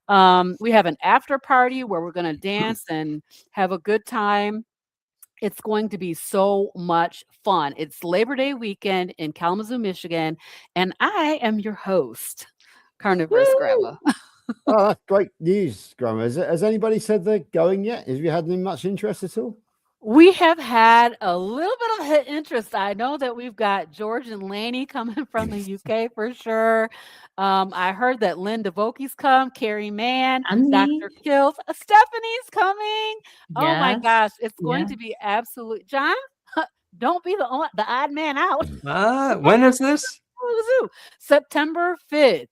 Speaker 2: We have an after party where we're going to dance and have a good time. It's going to be so much fun. It's Labor Day weekend in Kalamazoo, Michigan, and I am your host, Carnivorous Grandma.
Speaker 3: Oh, that's great news, Grandma. Has anybody said they're going yet? Have you had any much interest at all?
Speaker 2: We have had a little bit of interest. I know that we've got George and Laney coming from the UK for sure. I heard that Lynn DeVoke's come, Carrie Mann, Dr. Kills, Stephanie's coming. Yes. Oh my gosh, it's going to be absolute. John, don't be the odd man out.
Speaker 1: When is this?
Speaker 2: September 5th.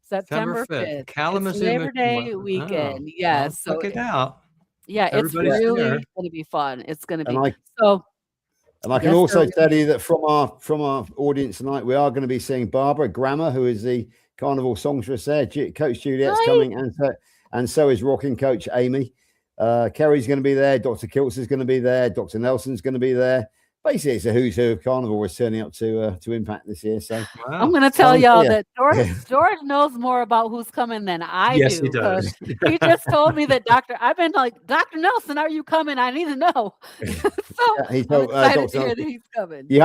Speaker 2: September 5th.
Speaker 1: Kalamazoo,
Speaker 2: Labor Day weekend.
Speaker 1: Oh,
Speaker 2: yes.
Speaker 1: Check it out.
Speaker 2: Yeah, it's really going to be fun. It's going to be
Speaker 3: And I can also tell you that from our audience tonight, we are going to be seeing Barbara Grammer, who is the Carnivore songstress there. Coach Juliet's coming, and so is rocking coach Amy. Kerry's going to be there. Dr. Kiltz is going to be there. Dr. Nelson's going to be there. Basically, it's a who's who of Carnivore is turning up to Impact this year. So
Speaker 2: I'm going to tell y'all that George knows more about who's coming than I do.
Speaker 1: Yes, he does.
Speaker 2: He just told me that I've been like, Dr. Nelson, are you coming? I need to know. So
Speaker 3: he told
Speaker 2: I'm excited to hear that he's coming.
Speaker 3: You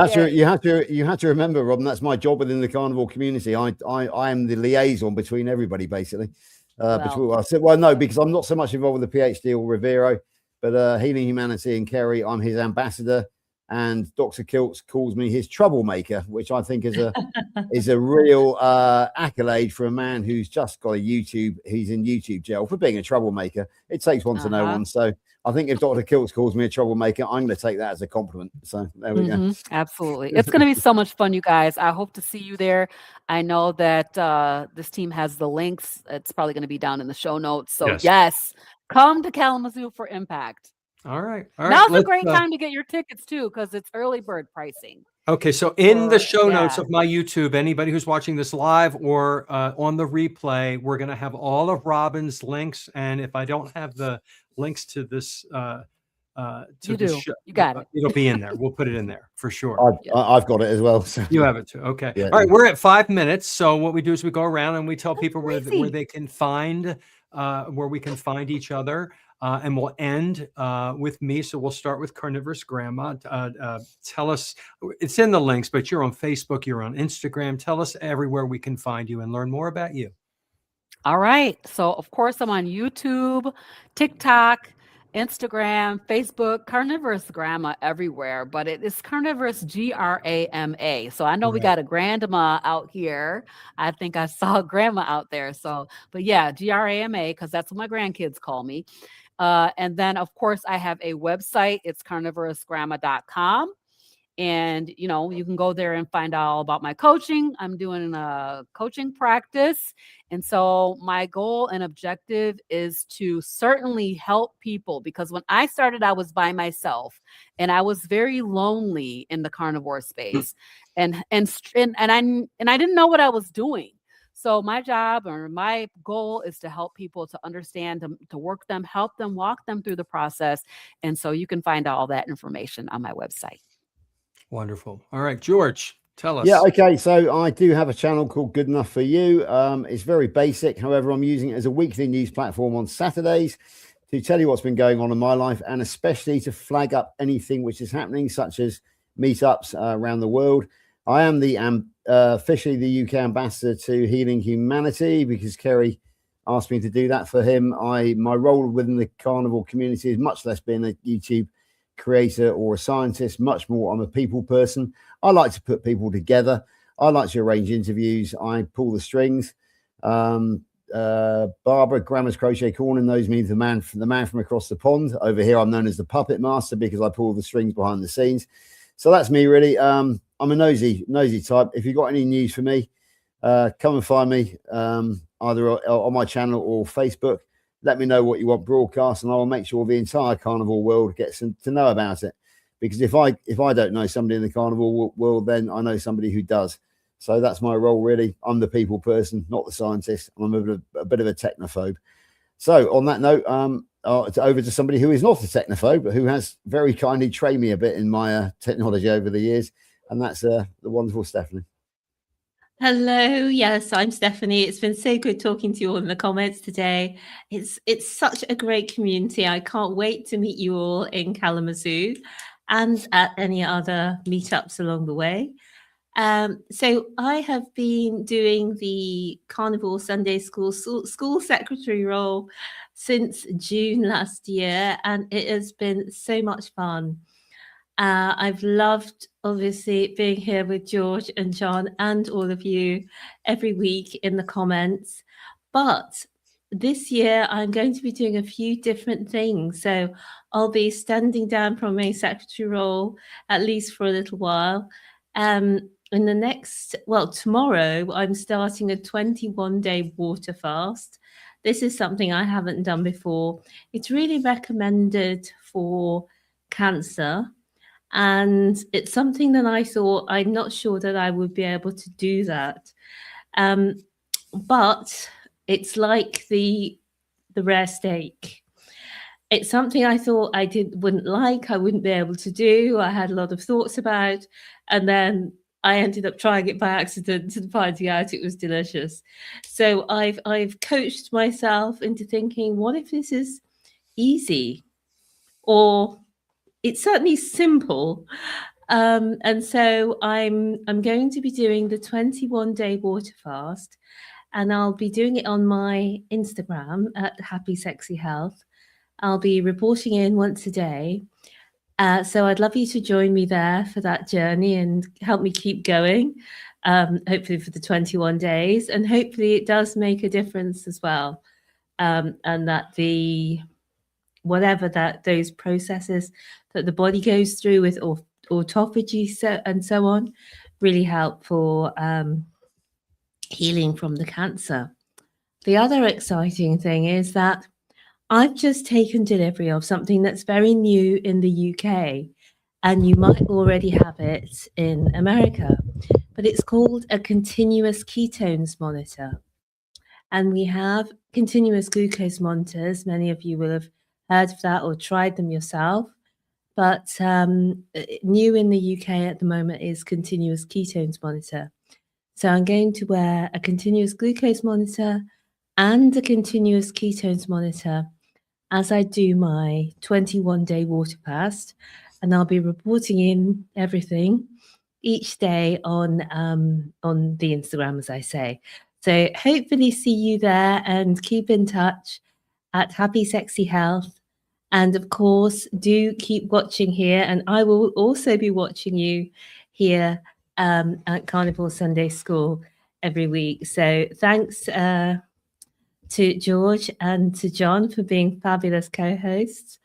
Speaker 3: have to remember, Robin, that's my job within the Carnivore community. I am the liaison between everybody, basically. I said, well, no, because I'm not so much involved with the PhD or Rivero, but Healing Humanity and Kerry, I'm his ambassador, and Dr. Kiltz calls me his troublemaker, which I think is a real accolade for a man who's just got a YouTube. He's in YouTube jail for being a troublemaker. It takes one to know one. So I think if Dr. Kiltz calls me a troublemaker, I'm going to take that as a compliment. So there we go.
Speaker 2: Absolutely. It's going to be so much fun, you guys. I hope to see you there. I know that this team has the links. It's probably going to be down in the show notes. So yes, come to Kalamazoo for Impact.
Speaker 1: All right.
Speaker 2: Now's a great time to get your tickets too, because it's early bird pricing.
Speaker 1: Okay, so in the show notes of my YouTube, anybody who's watching this live or on the replay, we're going to have all of Robin's links. And if I don't have the links to this,
Speaker 2: you got it.
Speaker 1: It'll be in there. We'll put it in there for sure.
Speaker 3: I've got it as well. So.
Speaker 1: You have it too. Okay. Yeah. All right. We're at 5 minutes. So what we do is we go around and we tell people where they can find, where we can find each other. And we'll end with me. So we'll start with Carnivorous Grandma. Tell us, it's in the links, but you're on Facebook, you're on Instagram. Tell us everywhere we can find you and learn more about you.
Speaker 2: All right. So, of course, I'm on YouTube, TikTok, Instagram, Facebook, Carnivorous Grandma everywhere, but it is Carnivorous Grama. So I know we got a grandma out here. I think I saw a grandma out there. So, but yeah, Grama, because that's what my grandkids call me. And then, of course, I have a website. It's carnivorousgrandma.com. And, you know, you can go there and find out all about my coaching. I'm doing a coaching practice. And so my goal and objective is to certainly help people, because when I started, I was by myself and I was very lonely in the carnivore space. And I didn't know what I was doing. So my job or my goal is to help people to understand, to work them, help them, walk them through the process. And so you can find all that information on my website.
Speaker 1: Wonderful. All right, George, tell us.
Speaker 3: Yeah, okay. So I do have a channel called Good Enough for You. It's very basic. However, I'm using it as a weekly news platform on Saturdays to tell you what's been going on in my life, and especially to flag up anything which is happening, such as meetups around the world. I am the officially the UK ambassador to Healing Humanity because Kerry asked me to do that for him. My role within the carnivore community is much less being a YouTube creator or a scientist, much more I'm a people person. I like to put people together. I like to arrange interviews. I pull the strings. Barbara, Grandma's Crochet Corner, knows me, the man from across the pond. Over here, I'm known as the puppet master because I pull the strings behind the scenes. So that's me, really. I'm a nosy type. If you've got any news for me, come and find me either on my channel or Facebook. Let me know what you want broadcast, and I will make sure the entire carnivore world gets to know about it. Because if I don't know somebody in the carnivore world, then I know somebody who does. So that's my role, really. I'm the people person, not the scientist. I'm a bit of a technophobe. So on that note, over to somebody who is not a technophobe, but who has very kindly trained me a bit in my technology over the years, and that's the wonderful Stephanie.
Speaker 4: Hello, yes, I'm Stephanie. It's been so good talking to you all in the comments today. It's such a great community. I can't wait to meet you all in Kalamazoo and at any other meetups along the way. So I have been doing the Carnivore Sunday School secretary role since June last year, and it has been so much fun. I've loved, obviously, being here with George and John and all of you every week in the comments. But this year, I'm going to be doing a few different things. So I'll be standing down from my secretary role, at least for a little while. In the next, tomorrow, I'm starting a 21-day water fast. This is something I haven't done before. It's really recommended for cancer. And it's something that I thought, I'm not sure that I would be able to do that. But it's like the rare steak. It's something I thought I wouldn't like, I wouldn't be able to do. I had a lot of thoughts about, and then I ended up trying it by accident and finding out it was delicious. So I've coached myself into thinking, what if this is easy? Or it's certainly simple. And so I'm going to be doing the 21-day water fast. and I'll be doing it on my Instagram at Happy Sexy Health. I'll be reporting in once a day. So I'd love you to join me there for that journey and help me keep going, hopefully for the 21 days. And hopefully it does make a difference as well. And that whatever those processes that the body goes through with autophagy and so on really help for healing from the cancer. The other exciting thing is that I've just taken delivery of something that's very new in the UK, and you might already have it in America, but it's called a continuous ketones monitor. And we have continuous glucose monitors. Many of you will have heard of that or tried them yourself. But new in the UK at the moment is continuous ketones monitor. So I'm going to wear a continuous glucose monitor and a continuous ketones monitor as I do my 21-day water fast. And I'll be reporting in everything each day on the Instagram, as I say. So hopefully see you there, and keep in touch at Happy Sexy Health. And of course, do keep watching here, and I will also be watching you here at Carnivore Sunday School every week. So thanks to George and to John for being fabulous co-hosts.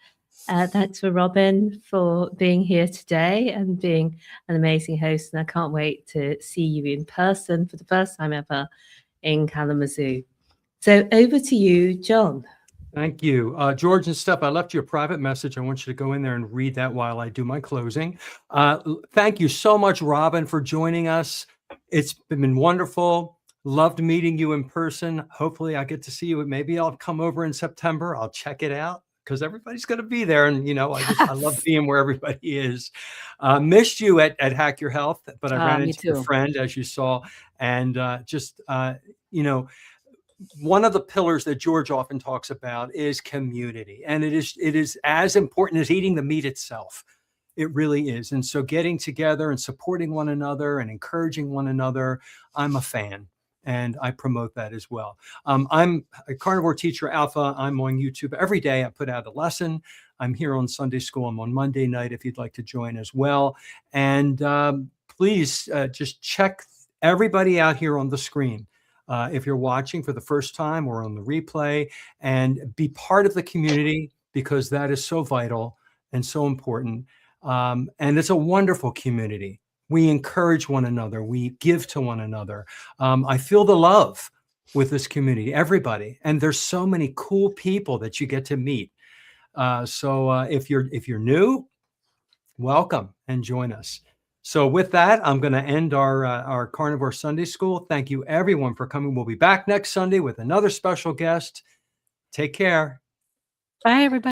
Speaker 4: Thanks for Robin for being here today and being an amazing host. And I can't wait to see you in person for the first time ever in Kalamazoo. So over to you, John.
Speaker 1: Thank you. George and Steph, I left you a private message. I want you to go in there and read that while I do my closing. Thank you so much, Robin, for joining us. It's been wonderful. Loved meeting you in person. Hopefully I get to see you. Maybe I'll come over in September. I'll check it out because everybody's going to be there. And, you know, I love being where everybody is. Missed you at Hack Your Health, but I ran into your friend, as you saw. And you know, one of the pillars that George often talks about is community. And it is as important as eating the meat itself. It really is. And so getting together and supporting one another and encouraging one another, I'm a fan. And I promote that as well. I'm a Carnivore Teacher Alpha. I'm on YouTube every day. I put out a lesson. I'm here on Sunday School. I'm on Monday night if you'd like to join as well. And please just check everybody out here on the screen. If you're watching for the first time or on the replay, and be part of the community, because that is so vital and so important. And it's a wonderful community. We encourage one another. We give to one another. I feel the love with this community, everybody. And there's so many cool people that you get to meet. So if you're new, welcome and join us. So with that, I'm going to end our Carnivore Sunday School. Thank you, everyone, for coming. We'll be back next Sunday with another special guest. Take care.
Speaker 2: Bye, everybody.